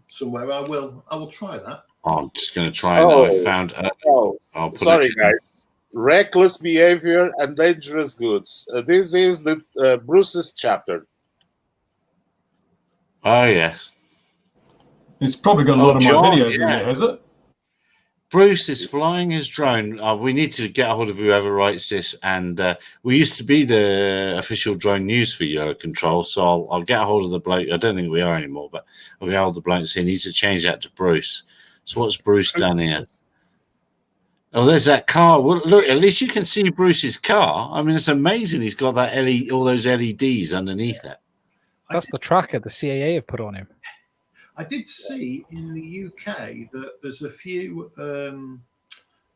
somewhere, I will try that. I'm just going to try it now. I found. Sorry, guys. Reckless behavior and dangerous goods. This is the Bruce's chapter. Oh yes. It's probably got a lot of John, my videos in there, has it? Bruce is flying his drone. We need to get a hold of whoever writes this, and we used to be the official drone news for Eurocontrol, so I'll get a hold of the bloke. I don't think we are anymore, but I'll get a hold of the bloke and say he needs to change that to Bruce. So what's Bruce done here? Oh, there's that car. Well, look, at least you can see Bruce's car. I mean, it's amazing. He's got that all those LEDs underneath it. That's the tracker the CAA have put on him. I did see in the UK that there's a few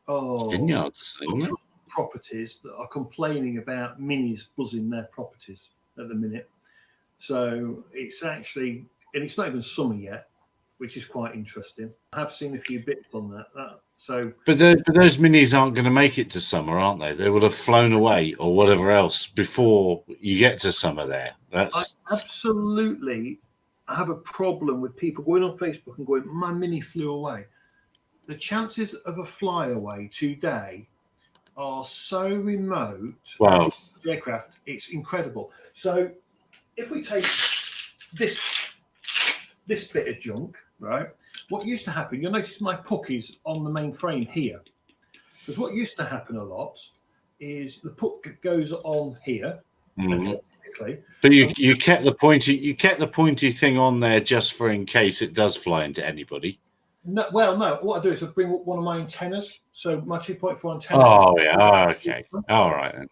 vineyards, isn't it? properties that are complaining about minis buzzing their properties at the minute. So it's actually, and it's not even summer yet, which is quite interesting. I have seen a few bits on that. But those minis aren't going to make it to summer, aren't they? They would have flown away or whatever else before you get to summer there. I absolutely have a problem with people going on Facebook and going, my mini flew away. The chances of a flyaway today are so remote. Wow. The aircraft, it's incredible. So if we take this bit of junk, right? What used to happen, you'll notice my puck is on the main frame here. Because what used to happen a lot is the puck goes on here. Okay, typically. But you kept the pointy thing on there just for in case it does fly into anybody. No, well, no. What I do is I bring up one of my antennas. So my 2.4 antenna. Oh yeah. Okay. All right then.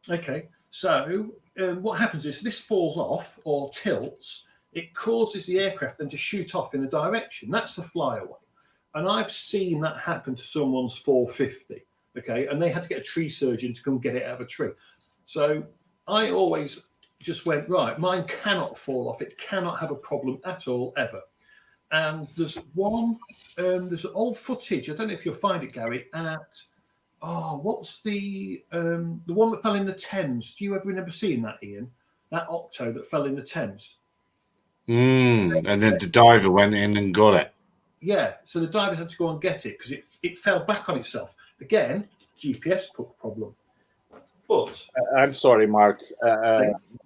Okay. So what happens is this falls off or tilts. It causes the aircraft then to shoot off in a direction. That's the flyaway. And I've seen that happen to someone's 450. Okay. And they had to get a tree surgeon to come get it out of a tree. So I always just went, right, mine cannot fall off. It cannot have a problem at all, ever. And there's there's old footage. I don't know if you'll find it, Gary, at, what's the one that fell in the Thames? Do you ever remember seeing that, Ian? That Octo that fell in the Thames? And then the diver went in and got it. Yeah, so the divers had to go and get it because it fell back on itself. Again, GPS problem. But I'm sorry, Mark.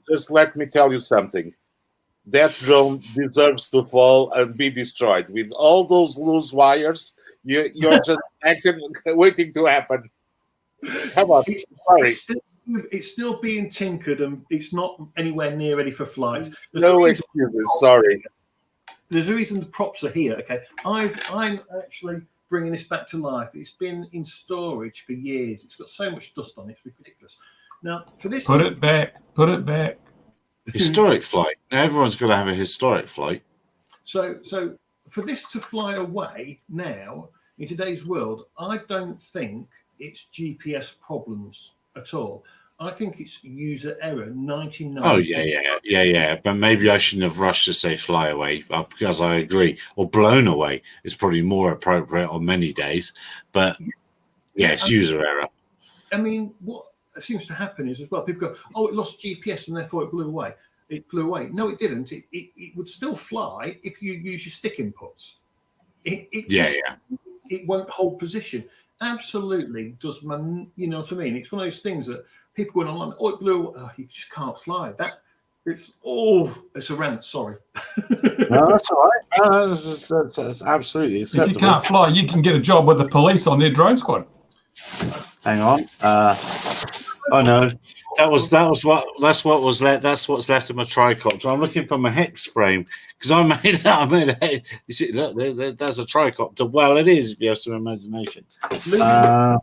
Just let me tell you something. That drone deserves to fall and be destroyed. With all those loose wires, you're just accident waiting to happen. Come on, sorry. It's still being tinkered and it's not anywhere near ready for flight. No excuses, sorry. There's a reason the props are here. Okay, I'm actually bringing this back to life. It's been in storage for years. It's got so much dust on it, it's ridiculous. Now, for this, put it back. Historic flight. Now everyone's got to have a historic flight. So for this to fly away now in today's world, I don't think it's GPS problems at all. I think it's user error. 99. Oh yeah. But maybe I shouldn't have rushed to say fly away because I agree. Or blown away is probably more appropriate on many days. But yeah, it's user error. I mean, what seems to happen is as well, people go, oh, it lost GPS and therefore it blew away. It flew away. No, it didn't. It would still fly if you use your stick inputs. It won't hold position. Absolutely does, man. You know what I mean? It's one of those things that people going online, oh, it blew, you just can't fly. It's a rant, sorry. No, that's all right. That's absolutely acceptable. If you can't fly, you can get a job with the police on their drone squad. Hang on. Oh no, that's what's left of my tricopter. I'm looking for my hex frame because I made a. You see, look, there's a tricopter. Well, it is if you have some imagination. A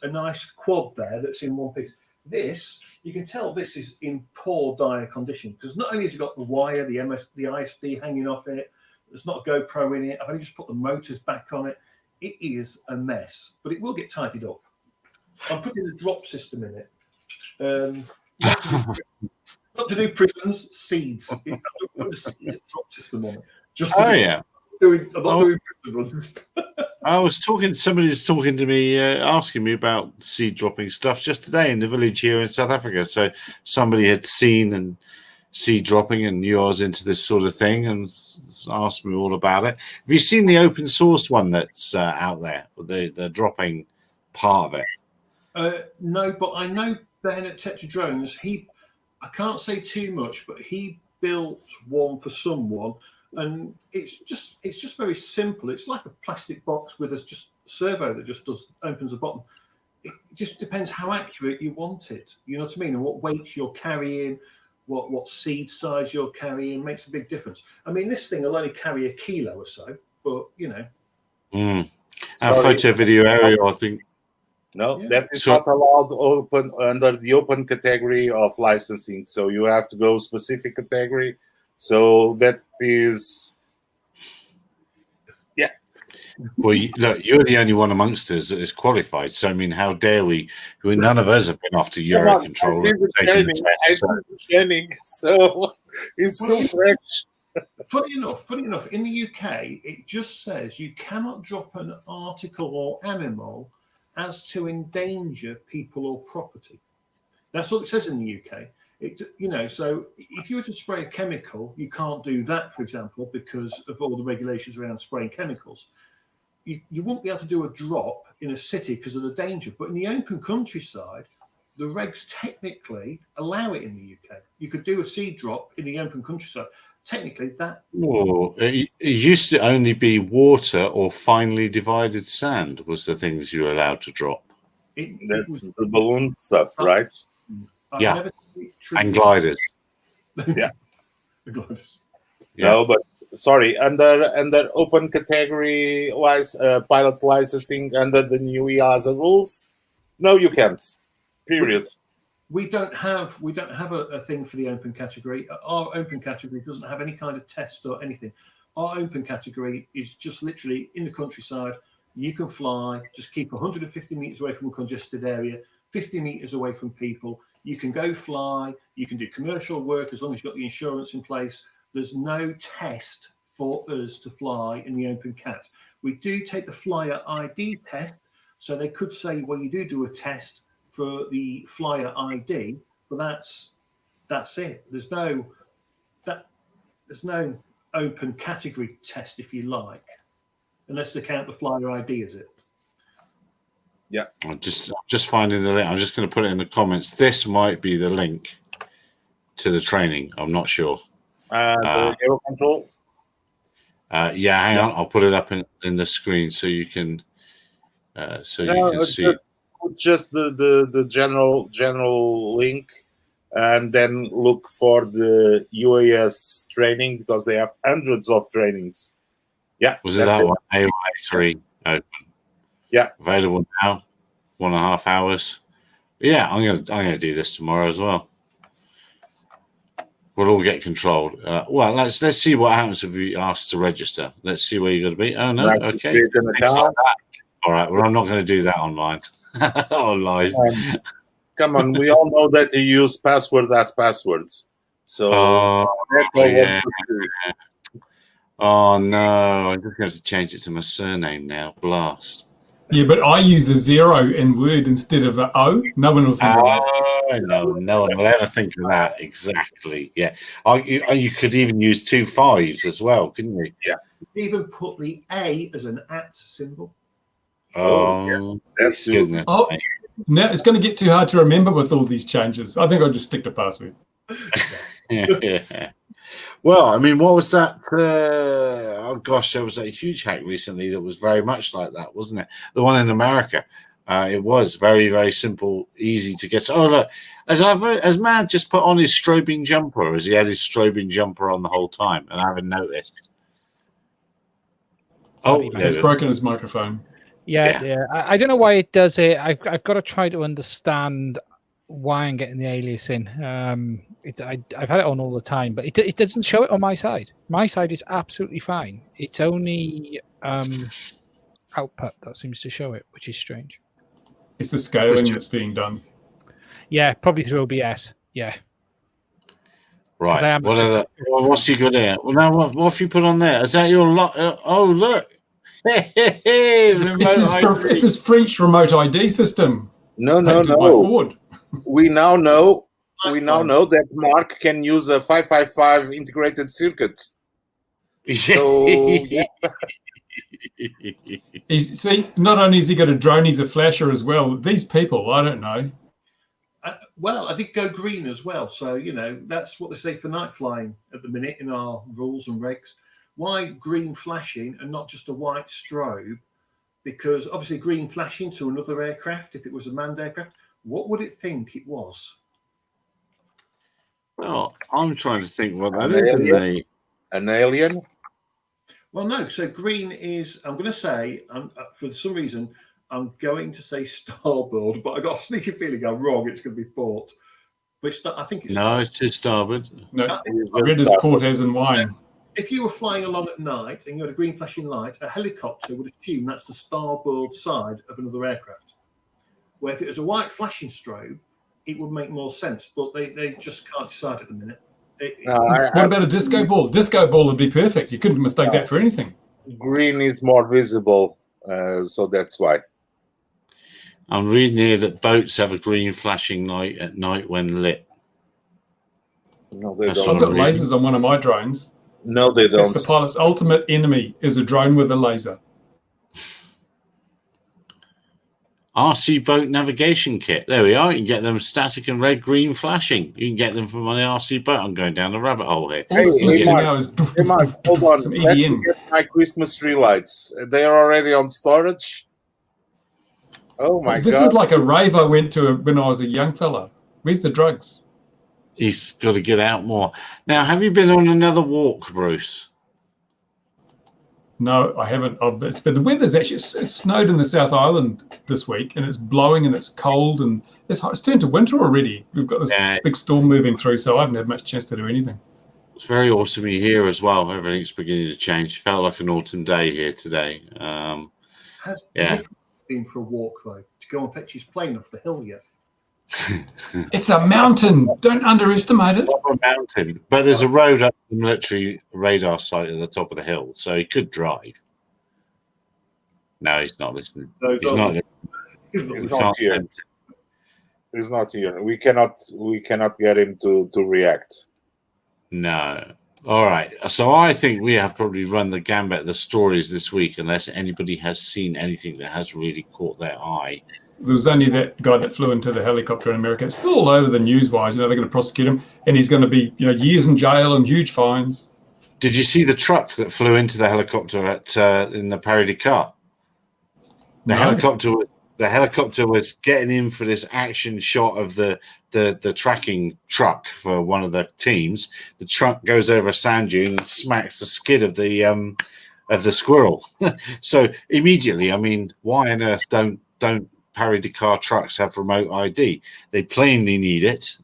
nice quad there that's in one piece. This, you can tell this is in poor dire condition because not only has it got the wire, the ISD hanging off it, there's not a GoPro in it. I've only just put the motors back on it. It is a mess, but it will get tidied up. I'm putting a drop system in it. Not to do prisons, seeds. I'm putting a seed drop system on it. I'm not doing prison runs. I was talking. Somebody was talking to me, asking me about seed dropping stuff just today in the village here in South Africa. So somebody had seen and seed dropping and knew I was into this sort of thing and asked me all about it. Have you seen the open source one that's out there, the dropping part of it? No, but I know Ben at Tetra Drones. I can't say too much, but he built one for someone, and it's just very simple. It's like a plastic box with a just servo that just opens the bottom. It just depends how accurate you want it. You know what I mean? And what weights you're carrying. What seed size you're carrying makes a big difference. I mean, this thing will only carry 1 kilo or so, but you know. Our photo video area, I think. No, that is not allowed open under the open category of licensing. So you have to go specific category. So that is, Well, look, you're the only one amongst us that is qualified. So, I mean, how dare we? None of us have been off to Eurocontrol. I did the training, so it's still fresh. Funny enough, in the UK, it just says you cannot drop an article or animal as to endanger people or property. That's what it says in the UK. So if you were to spray a chemical, you can't do that, for example, because of all the regulations around spraying chemicals. You won't be able to do a drop in a city because of the danger. But in the open countryside, the regs technically allow it in the UK. You could do a seed drop in the open countryside. Technically, that. Well, it used to only be water or finely divided sand was the things you were allowed to drop. That's the balloon stuff, right? Yeah, and gliders. Yeah, the gliders. Yeah. No, but sorry, under open category pilot licensing under the new EASA rules, no, you can't. Period. We don't have a thing for the open category. Our open category doesn't have any kind of test or anything. Our open category is just literally in the countryside. You can fly, just keep 150 meters away from a congested area, 50 meters away from people. You can go fly. You can do commercial work as long as you've got the insurance in place. There's no test for us to fly in the open cat. We do take the flyer ID test. So they could say, well, you do a test for the flyer ID, but that's it. There's no open category test, if you like, unless they count the flyer ID as it. Yeah, I'm just finding the link. I'm just going to put it in the comments. This might be the link to the training. I'm not sure. The Eurocontrol. Yeah, hang on. I'll put it up in the screen so you can see. Just the general link, and then look for the UAS training because they have hundreds of trainings. Yeah, was it that one? AY3 open. Yeah, available now. 1.5 hours. Yeah, I'm gonna do this tomorrow as well. We'll all get controlled. Well, let's see what happens if we ask to register. Let's see where you're going to be. Oh no, okay. All right. Well, I'm not going to do that online. Live. Come on, we all know that you use password as passwords. So yeah. Oh no, I'm just going to change it to my surname now. Blast. Yeah, but I use a 0 in Word instead of an O. No one will think of that. No one will ever think of that. Exactly. Yeah. You could even use 2 5s as well, couldn't you? Yeah. Even put the A as an @ symbol. Oh, that's goodness. Oh, now it's going to get too hard to remember with all these changes. I think I'll just stick to password. Yeah. Well, I mean, what was that? Oh gosh, there was a huge hack recently that was very much like that, wasn't it? The one in America. It was very, very simple, easy to get. Oh look, has Mad just put on his strobing jumper, or has he had his strobing jumper on the whole time and I haven't noticed? Oh, he's broken his microphone. Yeah. I don't know why it does it. I've got to try to understand why I'm getting the alias in. I've had it on all the time, but it doesn't show it on my side. My side is absolutely fine. It's only output that seems to show it, which is strange. It's the scaling that's being done. Yeah, probably through OBS. Yeah. Right. What's you got there? Well, now what have you put on there? Is that your lot? Oh, look. It's his French remote ID system. No. We now know that Mark can use a 555 integrated circuit. So see, not only has he got a drone, he's a flasher as well. These people, I don't know. Well, I did go green as well. So, that's what they say for night flying at the minute in our rules and regs. Why green flashing and not just a white strobe? Because obviously green flashing to another aircraft, if it was a manned aircraft, what would it think it was? Well, I'm trying to think what that is. An alien? Well, no. So green is, I'm going to say, for some reason, I'm going to say starboard, but I got a sneaky feeling I'm wrong. It's going to be port. But I think it's... No, it's to starboard. No, red is port as in wine. if you were flying along at night and you had a green flashing light, a helicopter would assume that's the starboard side of another aircraft. Where if it was a white flashing strobe, it would make more sense, but they just can't decide at the minute. What about a disco ball? Disco ball would be perfect. You couldn't mistake that for anything. Green is more visible, so that's why. I'm reading here that boats have a green flashing light at night when lit. No, they That's I've don't. got lasers on one of my drones. No, they That's don't. the pilot's ultimate enemy, is a drone with a laser. RC boat navigation kit. There we are. You can get them static and red, green flashing. You can get them from an RC boat. I'm going down the rabbit hole here. All that's Hey, missing Mark. now is Hey, Mark, hold on. some Let me EDM. get my Christmas tree lights. They are already on storage. Oh my This god! is like a rave I went to when I was a young fella. Where's the drugs? He's got to get out more. Now, have you been on another walk, Bruce? No, I haven't. But the weather's actually, it snowed in the South Island this week, and it's blowing and it's cold, and it's turned to winter already. We've got this big storm moving through, so I haven't had much chance to do anything. It's very autumny here as well. Everything's beginning to change. Felt like an autumn day here today. Has Yeah. Nick been for a walk, though, to go and fetch his plane off the hill yet? It's a mountain. Don't underestimate it. Top of a mountain, but there's a road up the military radar site at the top of the hill, so he could drive. No, he's not listening. No, He's not. He's We not can't here. tempt him. He's not here. We cannot get him to react. No. All right. So I think we have probably run the gambit of the stories this week, unless anybody has seen anything that has really caught their eye. There was only that guy that flew into the helicopter in America. It's still all over the news-wise. They're going to prosecute him, and he's going to be, years in jail and huge fines. Did you see the truck that flew into the helicopter in the Paris-Dakar? The helicopter was getting in for this action shot of the tracking truck for one of the teams. The truck goes over a sand dune and smacks the skid of the squirrel. So immediately, I mean, why on earth don't Paris-Dakar trucks have remote ID? They plainly need it.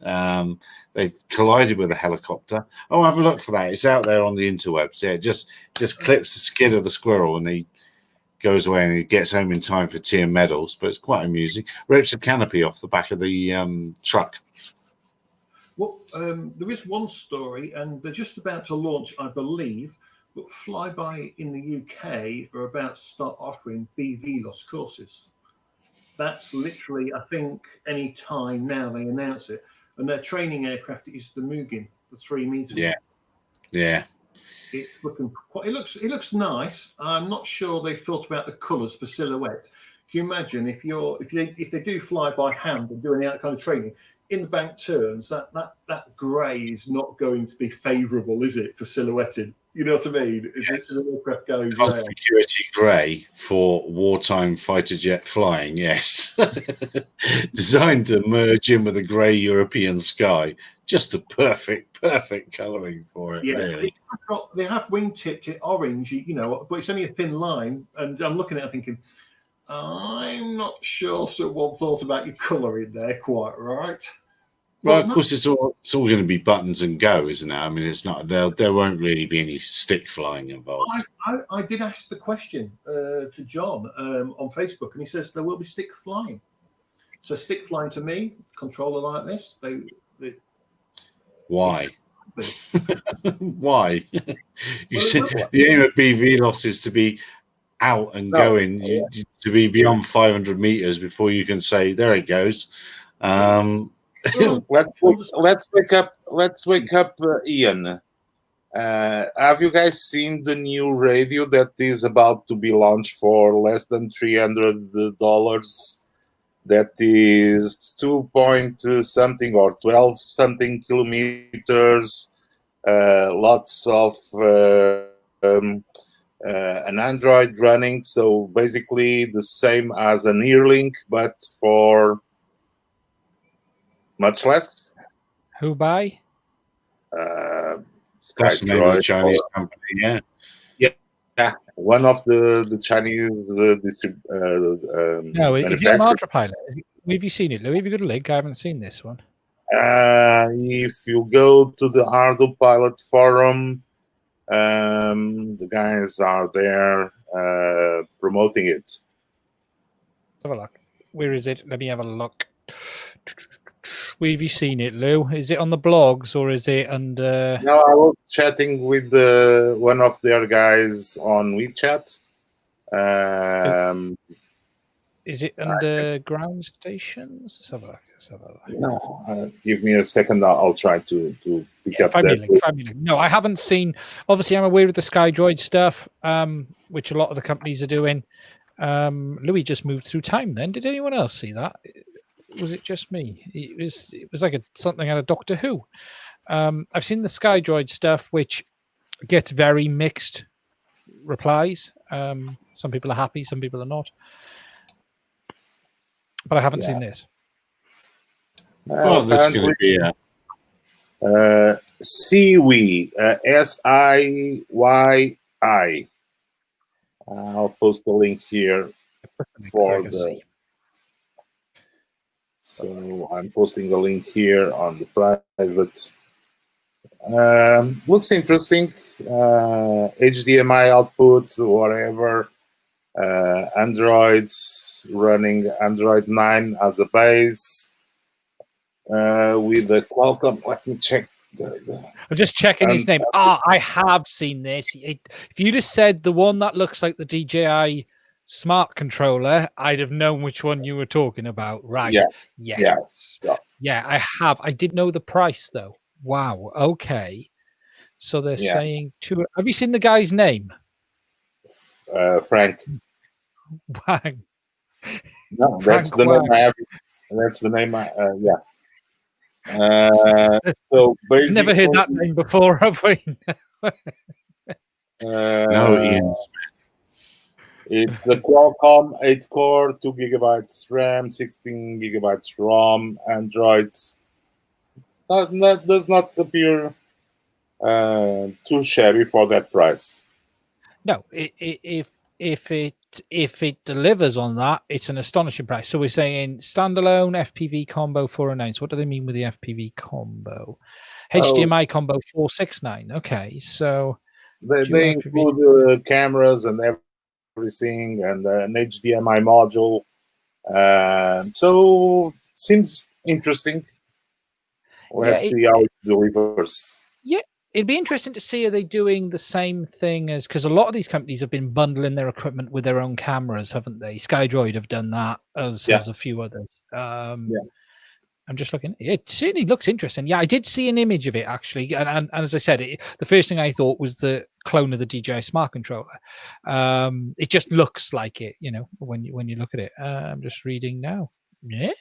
They've collided with a helicopter. Oh, have a look for that. It's out there on the interwebs. Yeah, just clips the skid of the squirrel and he goes away and he gets home in time for tea and medals. But it's quite amusing. Rips a canopy off the back of the truck. Well, there is one story, and they're just about to launch, I believe, but Flyby in the UK are about to start offering BVLOS courses. That's literally, I think, any time now they announce it. And their training aircraft is the Mugen, the 3 meter. Yeah. It's looking quite. It looks nice. I'm not sure they've thought about the colours for silhouette. Can you imagine if they do fly by hand and doing that kind of training in the bank turns, that grey is not going to be favourable, is it, for silhouetting? You know what I mean? As the aircraft goes around. Conspicuity grey for wartime fighter jet flying, yes. Designed to merge in with a grey European sky. Just the perfect colouring for it, really. They have wingtipped it orange, but it's only a thin line. And I'm looking at it thinking, I'm not sure someone thought about your colouring there quite right. Well, of course, it's all going to be buttons and go, isn't it? I mean, it's not. There won't really be any stick flying involved. I did ask the question to John on Facebook, and he says there will be stick flying. So stick flying to me, controller like this. Why? Why? You said the aim of BVLOS is to be out and going, to be beyond 500 meters before you can say, there it goes. Let's wake up, Ian. Have you guys seen the new radio that is about to be launched for less than $300? That is 2 something or 12 something kilometers. Lots of an Android running. So basically the same as an Earlink, but for much less. Who by? That's the name of the Chinese company, yeah. Yeah, one of the Chinese No, is it a Martra pilot? Have you seen it, Louis? Have you got a link? I haven't seen this one. If you go to the Ardo Pilot Forum, The guys are there promoting it. Have a look. Where is it? Let me have a look. Where have you seen it, Lou? Is it on the blogs or is it under? No, I was chatting with one of their guys on WeChat. Is it under ground stations? Let's have a look. No, give me a second. I'll try to pick up Find me a that. link. Find me a link. No, I haven't seen. Obviously, I'm aware of the SkyDroid stuff, which a lot of the companies are doing. Louis just moved through time. Then, did anyone else see that? Was it just me? It was like something out of Doctor Who. I've seen the SkyDroid stuff, which gets very mixed replies. Some people are happy, some people are not. But I haven't seen this. Well, there's going to be a Siwi, SIYI. I'll post the link here for the. So I'm posting the link here on the private. Looks interesting. HDMI output, whatever. Android running Android 9 as a base. With the Qualcomm. Let me check. I'm just checking his name. I have seen this. If you'd have said the one that looks like the DJI smart controller, I'd have known which one you were talking about. Right. Yeah. Yes. Yeah, I have. I didn't know the price though. Wow. Okay. So they're saying two. Have you seen the guy's name? Frank. Wang. No, Frank that's the Wang. name I have. That's the name so basically, Never heard that name before, have we? no Ian Smith. It's the Qualcomm 8-core, 2 gigabytes RAM, 16 gigabytes ROM, Android. That does not appear too shabby for that price. No, if it delivers on that, it's an astonishing price. So we're saying standalone FPV combo 409. So what do they mean with the FPV combo? HDMI combo 469. Okay, so they include cameras and everything, and an HDMI module. So seems interesting. Let's see how it delivers. Yeah. It'd be interesting to see, are they doing the same thing as, because a lot of these companies have been bundling their equipment with their own cameras, haven't they? SkyDroid have done that, as a few others. I'm just looking. It certainly looks interesting. Yeah, I did see an image of it actually, and as I said, the first thing I thought was the clone of the DJI Smart Controller. It just looks like it, when you look at it. I'm just reading now. Yeah.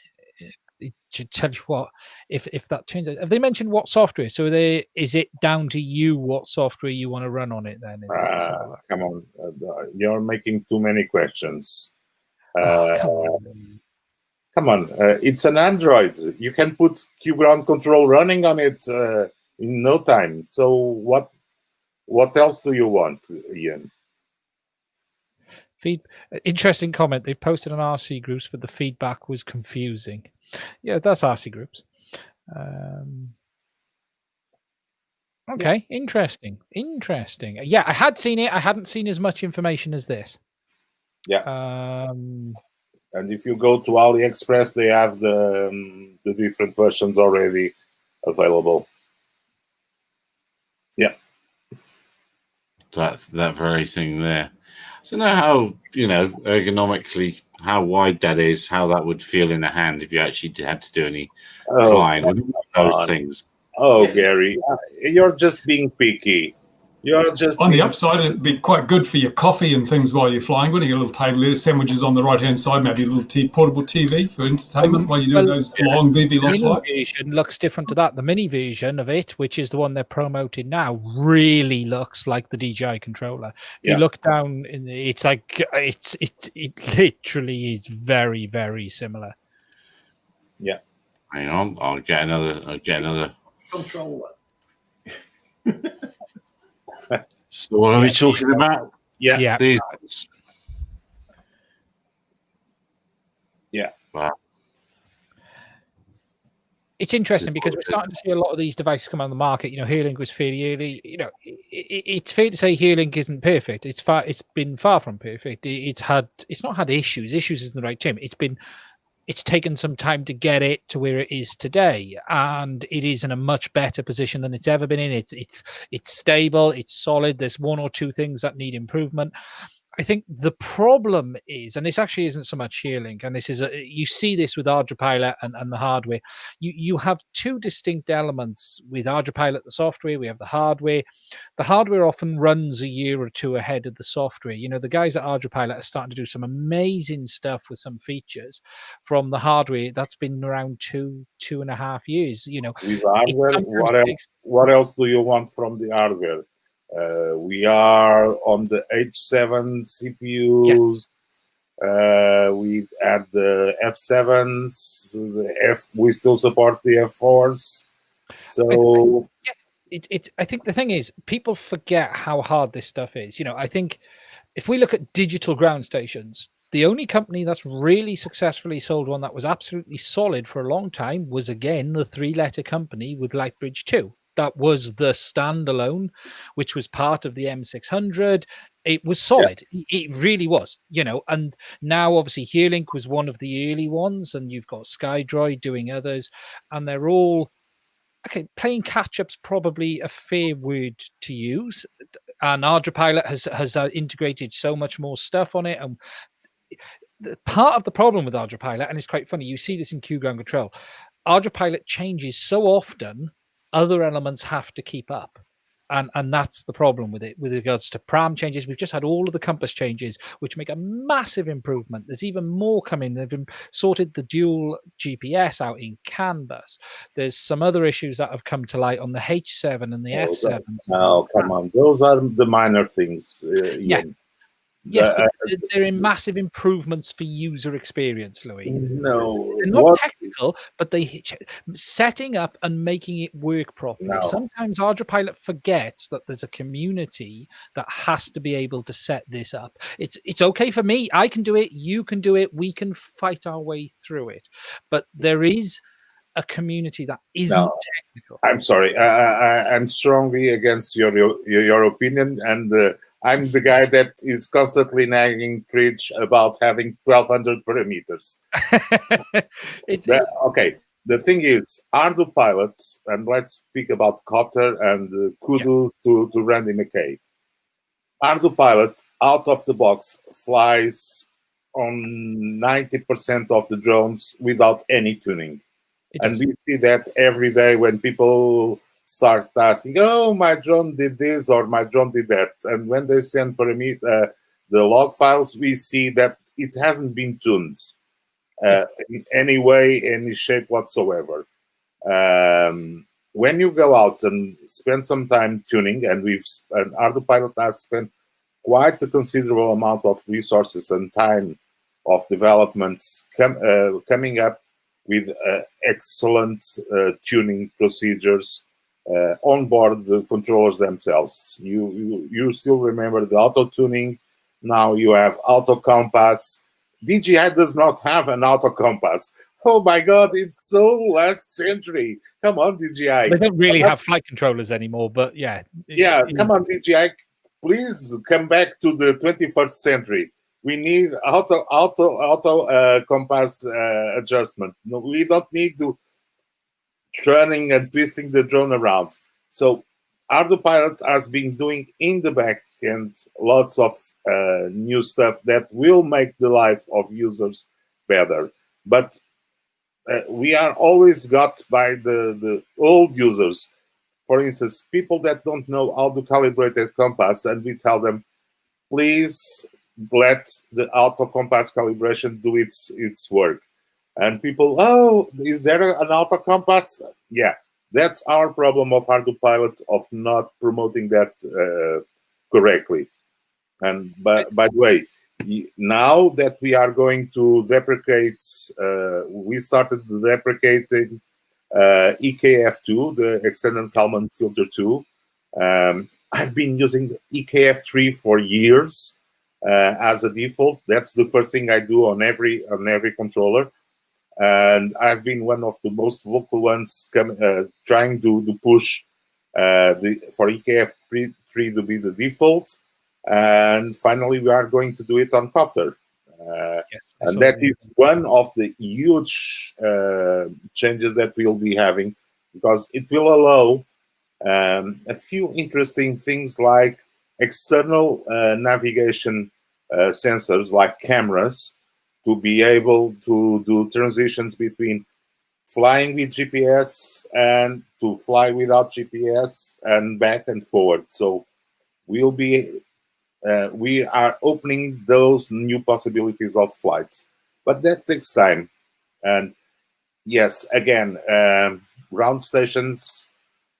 It should tell you what, if that turns out. Have they mentioned what software? So is it down to you what software you want to run on it then? Come on, you're making too many questions. Come on, it's an Android. You can put Q-Ground Control running on it in no time. So what else do you want, Ian? Interesting comment. They posted on RC groups, but the feedback was confusing. Yeah, that's RC groups. Okay, interesting. Yeah, I had seen it. I hadn't seen as much information as this. Yeah. And if you go to AliExpress, they have the different versions already available. Yeah. That's that very thing there. So know how, ergonomically, how wide that is, how that would feel in the hand if you actually had to do any flying with those things. Oh, Gary, you're just being picky. You're just on the upside, it'd be quite good for your coffee and things while you're flying. Wouldn't you? A little table there, sandwiches on the right-hand side, maybe a little portable TV for entertainment while you're doing those long VV lost flights. The mini version looks different to that. The mini version of it, which is the one they're promoting now, really looks like the DJI controller. You look down, it's like it literally is very, very similar. Yeah. Hang on, I'll get another controller. So what are we talking about? Yeah. These. Yeah. Wow. It's interesting because we're starting to see a lot of these devices come on the market. Hearlink was fairly early. It's fair to say Hearlink isn't perfect. It's been far from perfect. It's not had issues. Issues isn't the right term. It's taken some time to get it to where it is today, and it is in a much better position than it's ever been in. It's stable. It's solid. There's one or two things that need improvement. I think the problem is, and this actually isn't so much Hearlink, and this is you see this with ArduPilot and the hardware. You have two distinct elements with ArduPilot, the software. We have the hardware. The hardware often runs a year or two ahead of the software. The guys at ArduPilot are starting to do some amazing stuff with some features from the hardware that's been around 2.5 years. With hardware, what else do you want from the hardware? We are on the H7 CPUs. Yes. We add the F7s. We still support the F4s. So I think the thing is, people forget how hard this stuff is. I think if we look at digital ground stations, the only company that's really successfully sold one that was absolutely solid for a long time was, again, the 3-letter company with Lightbridge 2. That was the standalone, which was part of the M600. It was solid. Yeah. It really was, and now obviously Hearlink was one of the early ones, and you've got SkyDroid doing others, and they're all, okay, playing catch-up's probably a fair word to use. And ArduPilot has integrated so much more stuff on it. And part of the problem with ArduPilot, and it's quite funny, you see this in Q-Ground Control, ArduPilot changes so often, other elements have to keep up. And that's the problem with it. With regards to PRAM changes, we've just had all of the compass changes, which make a massive improvement. There's even more coming. They've sorted the dual GPS out in CAN bus. There's some other issues that have come to light on the H7 and the F7. No, come on. Those are the minor things. Yeah. Yes, but they're in massive improvements for user experience, Louis. No, they're not technical, but they setting up and making it work properly. No. Sometimes ArduPilot forgets that there's a community that has to be able to set this up. It's okay for me. I can do it. You can do it. We can fight our way through it. But there is a community that isn't technical. I'm sorry. I'm strongly against your opinion, and I'm the guy that is constantly nagging Preach about having 1,200 parameters. Okay, the thing is, ArduPilot, and let's speak about Copter and Kudu to Randy McKay. ArduPilot, out of the box, flies on 90% of the drones without any tuning. And we see that every day when people start asking, oh, my drone did this or my drone did that. And when they send the log files, we see that it hasn't been tuned in any way, any shape whatsoever. When you go out and spend some time tuning, and ArduPilot has spent quite a considerable amount of resources and time of development coming up with excellent tuning procedures on board the controllers themselves. You still remember the auto tuning. Now you have auto compass. DJI does not have an auto compass. Oh my God, it's so last century. Come on, DJI. They don't really have flight controllers anymore, but yeah. Come on, DJI. Please come back to the 21st century. We need auto compass adjustment. No, we don't need to turning and twisting the drone around. So ArduPilot has been doing in the back end lots of new stuff that will make the life of users better. But we are always got by the old users. For instance, people that don't know how to calibrate a compass, and we tell them, please let the auto compass calibration do its work. And people, oh, is there an auto compass? Yeah, that's our problem of ArduPilot, of not promoting that correctly. And by the way, now that we are going to deprecate, we started deprecating EKF2, the extended Kalman filter 2. I've been using EKF3 for years as a default. That's the first thing I do on every controller. and I've been one of the most vocal ones trying to push for EKF3 to be the default, and finally we are going to do it on Copter. Yes, And that is one of the huge changes that we'll be having, because it will allow a few interesting things like external navigation sensors like cameras to be able to do transitions between flying with GPS and to fly without GPS and back and forward. So we'll be we are opening those new possibilities of flights, but that takes time. And yes, again, ground stations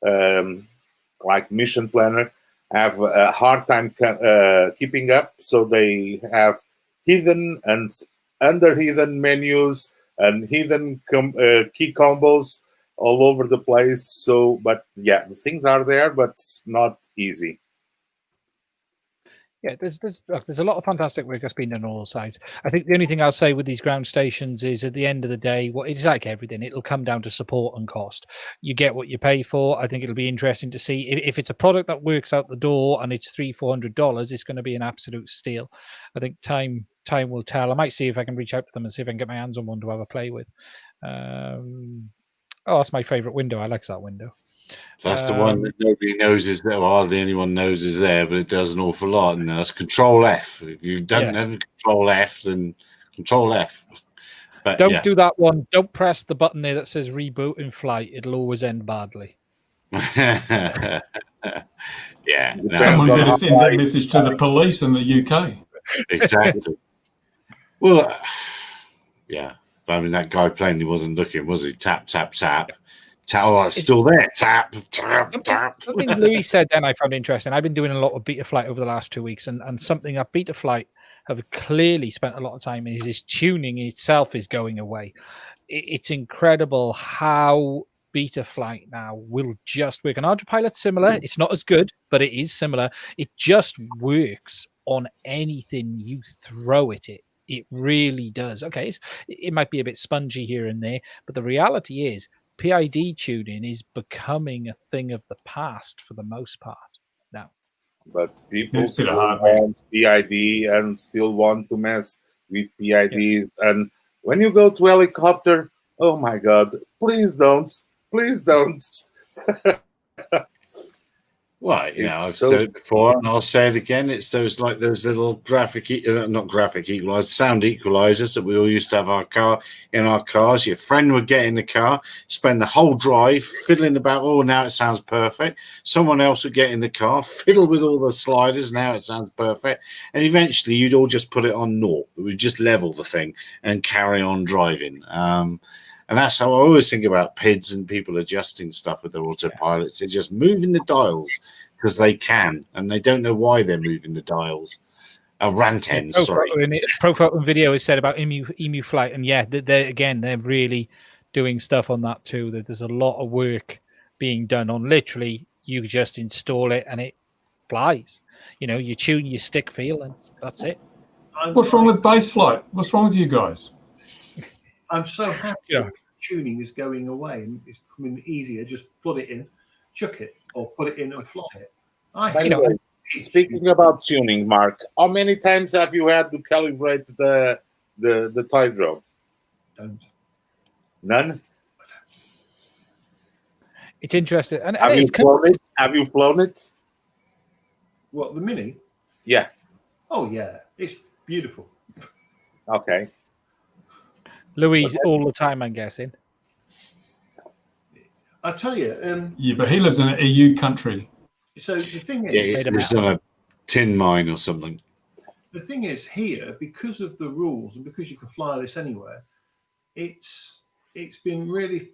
like Mission Planner have a hard time keeping up, so they have hidden and under hidden menus and hidden key combos all over the place. So, but yeah, the things are there, but not easy. Yeah, there's a lot of fantastic work that's been done on all sides. I think the only thing I'll say with these ground stations is, at the end of the day, what it's like everything, it'll come down to support and cost. You get what you pay for. I think it'll be interesting to see if it's a product that works out the door and it's $300-400, it's going to be an absolute steal. I think time will tell. I might see if I can reach out to them and see if I can get my hands on one to have a play with. Oh, that's my favorite window. I like that window. That's the one that nobody knows is there. Well, hardly anyone knows is there, but it does an awful lot. And that's Control F. If you don't have Control F, then Control F. But don't do that one. Don't press the button there that says reboot in flight. It'll always end badly. Yeah. Someone better send that message to the police in the UK. Exactly. Well, yeah. I mean, that guy plainly wasn't looking, was he? Tap, tap, tap. Oh, it's still there. Tap, tap, tap. Something Louis said then I found interesting. I've been doing a lot of beta flight over the last 2 weeks, and something that beta flight have clearly spent a lot of time in is tuning itself is going away. It's incredible how beta flight now will just work. An autopilot similar. It's not as good, but it is similar. It just works on anything you throw at it. It really does. Okay, it might be a bit spongy here and there, but the reality is PID tuning is becoming a thing of the past for the most part now. But people still want PID and still want to mess with PIDs. Yeah. And when you go to helicopter, oh my God, please don't. Please don't. Well, you know, I've said it before and I'll say it again. It's those little graphic, not graphic equalizers, sound equalizers that we all used to have in our cars. Your friend would get in the car, spend the whole drive fiddling about. Oh, now it sounds perfect. Someone else would get in the car, fiddle with all the sliders. Now it sounds perfect. And eventually you'd all just put it on naught. It would just level the thing and carry on driving. And that's how I always think about PIDs and people adjusting stuff with their autopilots. They're just moving the dials because they can, and they don't know why they're moving the dials. Rant ends, sorry. Profile video is said about emu flight, and yeah, they're really doing stuff on that too. That there's a lot of work being done on literally you just install it and it flies. You know, you tune your stick feel, and that's it. What's wrong with base flight? What's wrong with you guys? I'm so happy tuning is going away and it's becoming easier. Just put it in, chuck it, or put it in and fly it. Speaking about tuning, Mark, how many times have you had to calibrate the toy drone? Don't. None? It's interesting. And have you flown it? Have you flown it? What, the Mini? Yeah. Oh, yeah. It's beautiful. Okay. Louis all the time, I'm guessing. I'll tell you. Yeah, but he lives in an EU country. So the thing is, he's on a tin mine or something. The thing is, here, because of the rules and because you can fly this anywhere, it's been really.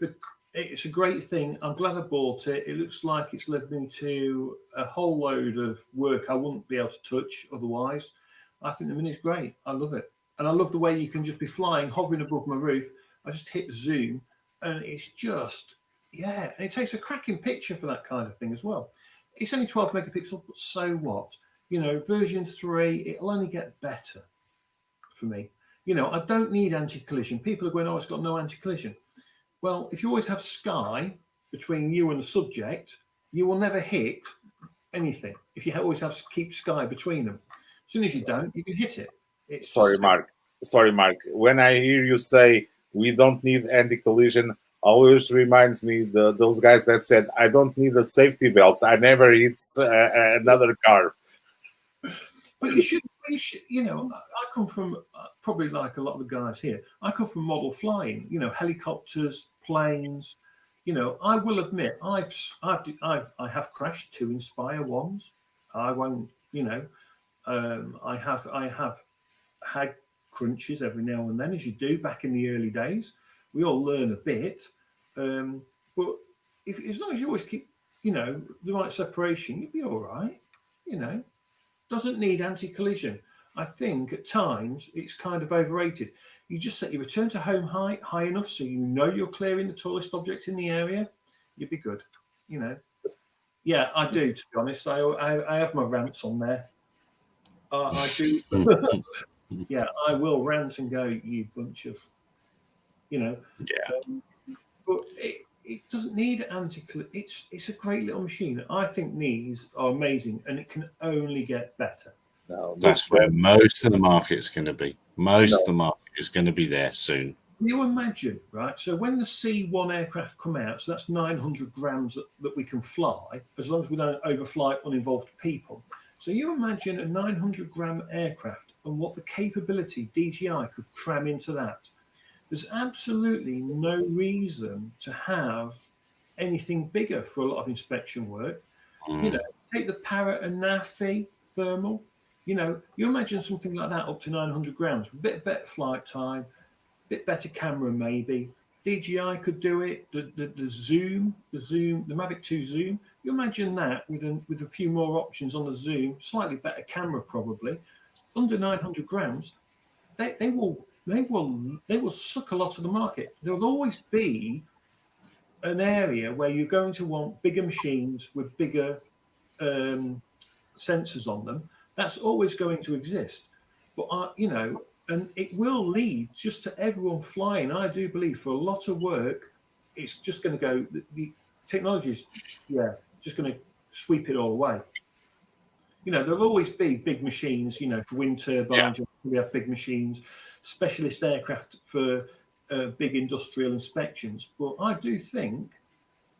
It's a great thing. I'm glad I bought it. It looks like it's led me to a whole load of work I wouldn't be able to touch otherwise. I think the Mini's great. I love it. And I love the way you can just be flying, hovering above my roof. I just hit zoom and it's just, yeah. And it takes a cracking picture for that kind of thing as well. It's only 12 megapixels, but so what? You know, version 3, it'll only get better for me. I don't need anti-collision. People are going, oh, it's got no anti-collision. Well, if you always have sky between you and the subject, you will never hit anything. If you always keep sky between them, as soon as you don't, you can hit it. Sorry, Mark. When I hear you say we don't need anti-collision, always reminds me those guys that said, I don't need a safety belt. I never hit another car. But you should, I come from, probably like a lot of the guys here, I come from model flying, helicopters, planes. I will admit, I have crashed 2 Inspire ones. I won't, I have had crunches every now and then, as you do back in the early days. We all learn a bit, but as long as you always keep, the right separation, you'll be all right. Doesn't need anti-collision. I think at times it's kind of overrated. You just set your return to home height high enough so you're clearing the tallest objects in the area. You'd be good. Yeah, I do. To be honest, I have my rants on there. I do. Yeah, I will rant and go, you bunch of, Yeah. But it doesn't need anti-collision. It's a great little machine. I think these are amazing, and it can only get better. No, That's where most of the market's going to be. Most of the market is going to be there soon. Can you imagine, right? So when the C1 aircraft come out, so that's 900 grams that we can fly, as long as we don't overfly uninvolved people. So you imagine a 900-gram aircraft and what the capability DJI could cram into that. There's absolutely no reason to have anything bigger for a lot of inspection work. Take the Parrot and NAFI thermal. You imagine something like that up to 900 grams, a bit better flight time, a bit better camera maybe. DJI could do it. The zoom, the Mavic 2 zoom. You imagine that with a few more options on the zoom, slightly better camera probably, under 900 grams. They will suck a lot of the market. There will always be an area where you're going to want bigger machines with bigger sensors on them. That's always going to exist. But and it will lead just to everyone flying. I do believe for a lot of work, it's just going to go. The technology is, just going to sweep it all away. There'll always be big machines. For wind turbines, we have big machines. Specialist aircraft for big industrial inspections. But I do think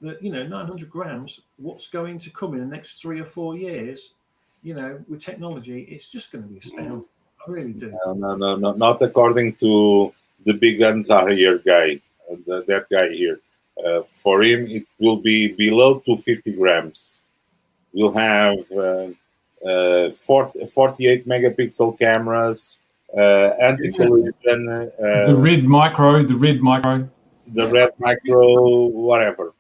that 900 grams, what's going to come in the next 3 or 4 years, with technology, it's just going to be astounding. I really do. No, not according to the big guns are here guy, that guy here. For him, it will be below 250 grams. We'll have 48 megapixel cameras. Anti-collision, the red micro, red micro, whatever.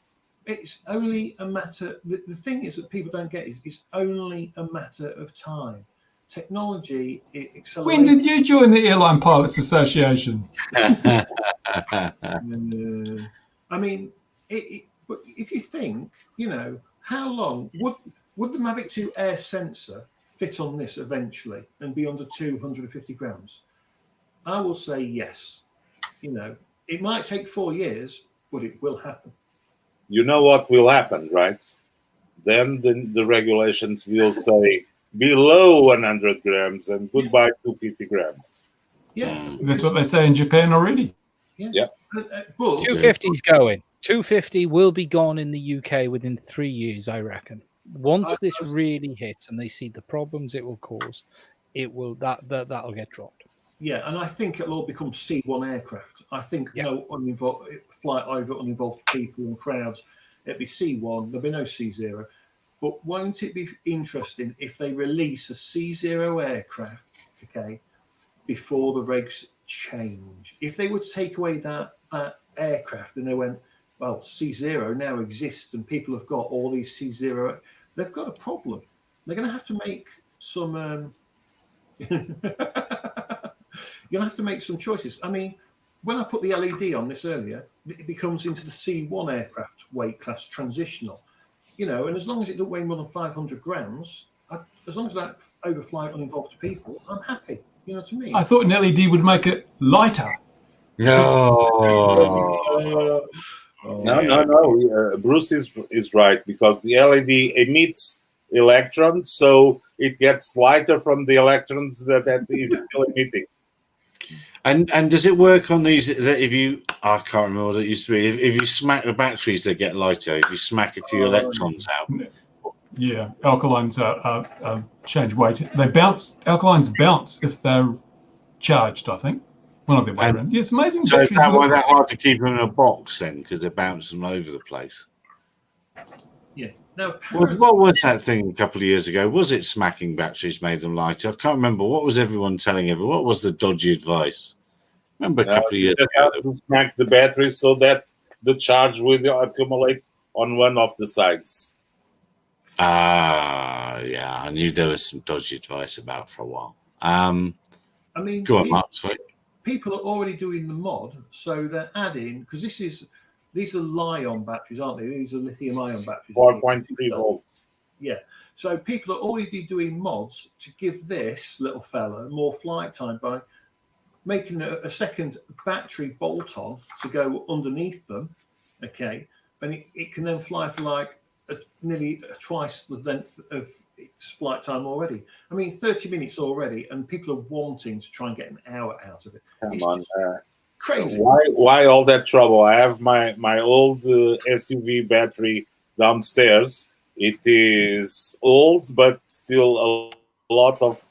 It's only a matter. The thing is that people don't get is it's only a matter of time. Technology accelerates. When did you join the Airline Pilots Association? I mean, but if you think, how long would the Mavic 2 Air sensor fit on this eventually and be under 250 grams? I will say yes. It might take 4 years, but it will happen. You know what will happen, right? Then the regulations will say below 100 grams and goodbye 250 grams. Yeah. That's what they say in Japan already. Yeah. But 250 is going. 250 will be gone in the UK within 3 years, I reckon. Once this really hits and they see the problems it will cause, that'll get dropped. Yeah, and I think it'll all become C1 aircraft. I think no uninvolved flight over uninvolved people and crowds. It'll be C1. There'll be no C0. But won't it be interesting if they release a C0 aircraft, before the regs change? If they would take away that aircraft and they went, well, C0 now exists and people have got all these C0, they've got a problem. They're going to have to make some. You'll have to make some choices. I mean, when I put the LED on this earlier, it becomes into the C1 aircraft weight class transitional, and as long as it doesn't weigh more than 500 grams, as long as that overfly uninvolved people, I'm happy. You know what I mean? I thought an LED would make it lighter. No. No. Bruce is right, because the LED emits electrons, so it gets lighter from the electrons that is still emitting. And does it work on these that if you, I can't remember what it used to be, if you smack the batteries, they get lighter. If you smack a few electrons out. Yeah, alkalines change weight. They bounce. Alkalines bounce if they're charged, I think. One of their way around. Yes, amazing. So is batteries that why work. they're hard to keep them in a box then? Because they're bouncing all over the place. Yeah. Now, What was that thing a couple of years ago? Was it smacking batteries made them lighter? I can't remember. What was everyone telling everyone? What was the dodgy advice? Remember a couple of years You ago? have to smack the battery so that the charge will accumulate on one of the sides. Yeah, I knew there was some dodgy advice about for a while. I mean, Go on, Mark. Sorry. people are already doing the mod, so they're adding, because these are Li-ion batteries, aren't they? These are lithium-ion batteries. 4.3 volts. Yeah. So people are already doing mods to give this little fella more flight time by making a second battery bolt-on to go underneath them. Okay, and it can then fly for like nearly twice the length of its flight time already. I mean, 30 minutes already, and people are wanting to try and get an hour out of it. Come on. Crazy. Why all that trouble? I have my old SUV battery downstairs. It is old, but still a lot of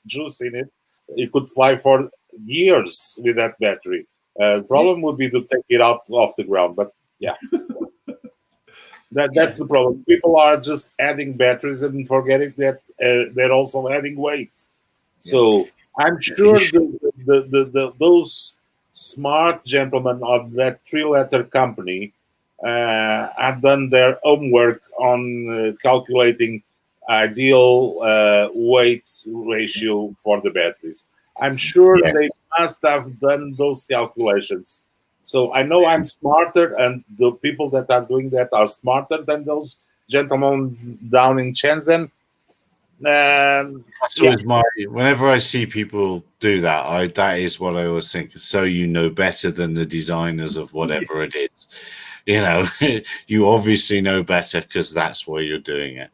juice in it. It could fly for years with that battery. The problem would be to take it out off the ground, but yeah. That's the problem. People are just adding batteries and forgetting that they're also adding weight. So I'm sure those smart gentlemen of that 3-letter company have done their homework on calculating ideal weight ratio for the batteries. I'm sure they must have done those calculations. So I know I'm smarter, and the people that are doing that are smarter than those gentlemen down in Shenzhen. That's always whenever I see people do that, that is what I always think. So you know better than the designers of whatever it is. You know, you obviously know better because that's why you're doing it.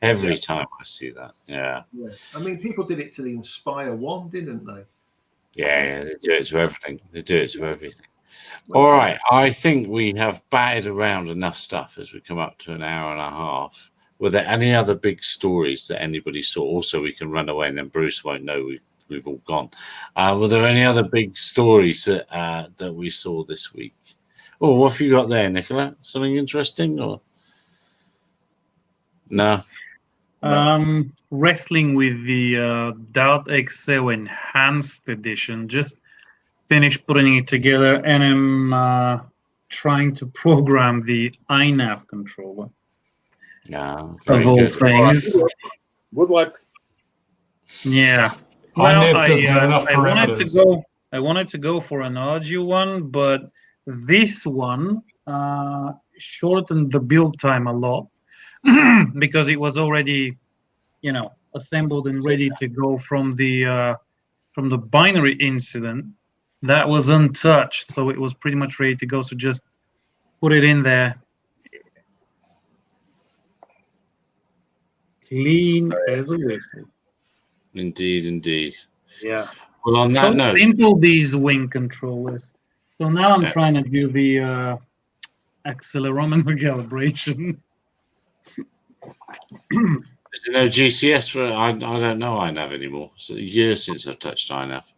Every time I see that, yeah. I mean, people did it to the Inspire 1, didn't they? Yeah, they do it to everything. They do it to everything. All right, I think we have batted around enough stuff as we come up to an hour and a half. Were there any other big stories that anybody saw? Also, we can run away, and then Bruce won't know we've all gone. Were there any other big stories that we saw this week? Oh, what have you got there, Nicola? Something interesting or no? Wrestling with the Dart XL Enhanced Edition. Just finished putting it together, and I'm trying to program the iNav controller. No, of all things. Good luck. Yeah. iNav Well, doesn't have enough parameters. I wanted to go for an Arduino one, but this one shortened the build time a lot because it was already, assembled and ready to go from the binary incident. That was untouched, so it was pretty much ready to go. So just put it in there. Clean as a whistle. Indeed. Yeah. Well, on that note, simple these wing controllers. So now I'm trying to do the accelerometer calibration. is there no GCS for? I don't know iNav anymore. It's a year since I've touched iNav.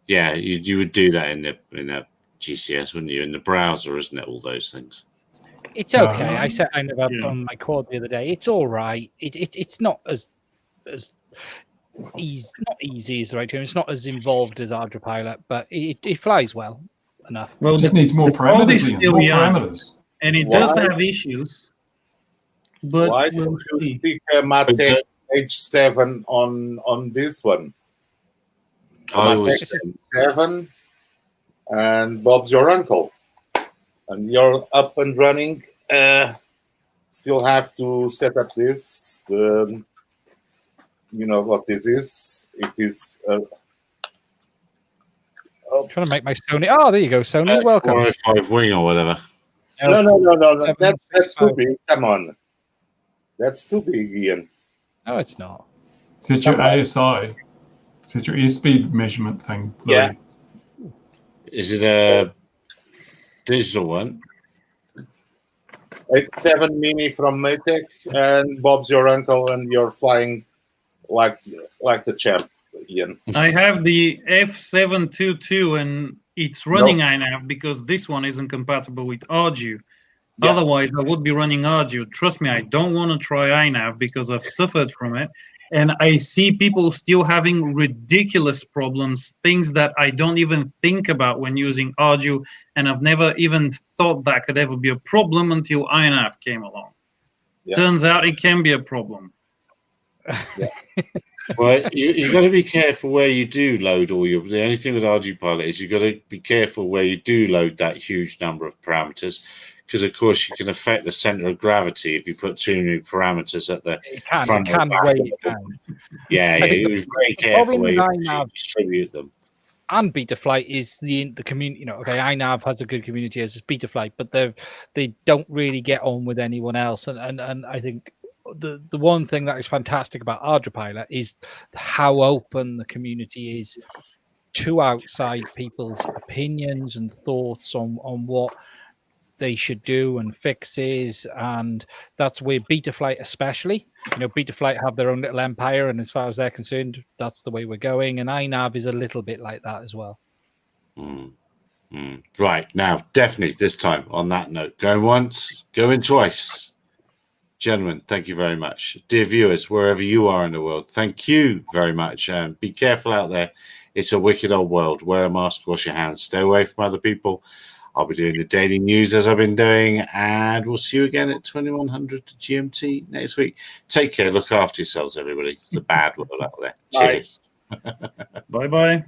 Yeah, you would do that in a GCS, wouldn't you? In the browser, isn't it? All those things. It's okay. I set iNav up on my quad the other day. It's all right. It's not as easy. Not easy is the right term. It's not as involved as ArduPilot, but it flies well enough. Well, it just needs more parameters. More parameters. And it does have issues. But why don't you stick a Matek H7 on this one? Matek 7, and Bob's your uncle, and you're up and running. Still have to set up the you know what this is. It is. Trying to make my Sony. Oh, there you go, Sony. Welcome. 405 wing or whatever. No. That's too 765. big. Come on. That's too big, Ian. No, it's not. Is that your Come on. ASI? Is that your airspeed measurement thing? Louis? Yeah. Is it a digital one? It's 7 Mini from Maytech, and Bob's your uncle, and you're flying like a champ, Ian. I have the F722 and it's running iNav because this one isn't compatible with Arduino. Yeah. Otherwise, I would be running Arduino. Trust me, I don't want to try iNav because I've suffered from it. And I see people still having ridiculous problems, things that I don't even think about when using Arduino. And I've never even thought that could ever be a problem until iNav came along. Yeah. Turns out it can be a problem. Well, you got to be careful where you do load all your. The only thing with Arduino Pilot is you got to be careful where you do load that huge number of parameters, because of course you can affect the center of gravity if you put too many parameters at the front. It can weigh it down. Yeah, I think you're very careful problem where with you iNav distribute them. and Betaflight is the community. You know, okay, iNav has a good community as Betaflight, but they don't really get on with anyone else. And I think the one thing that is fantastic about Arduino Pilot is how open the community is to outside people's opinions and thoughts on what they should do and fixes, and that's where Betaflight especially, you know, Betaflight have their own little empire, and as far as they're concerned, that's the way we're going, and iNav is a little bit like that as well. Right, now definitely this time on that note, going once, going twice. Gentlemen, thank you very much. Dear viewers, wherever you are in the world, thank you very much. Be careful out there. It's a wicked old world. Wear a mask, wash your hands, stay away from other people. I'll be doing the daily news as I've been doing, and we'll see you again at 2100 GMT next week. Take care. Look after yourselves, everybody. It's a bad world out there. Cheers. Bye-bye.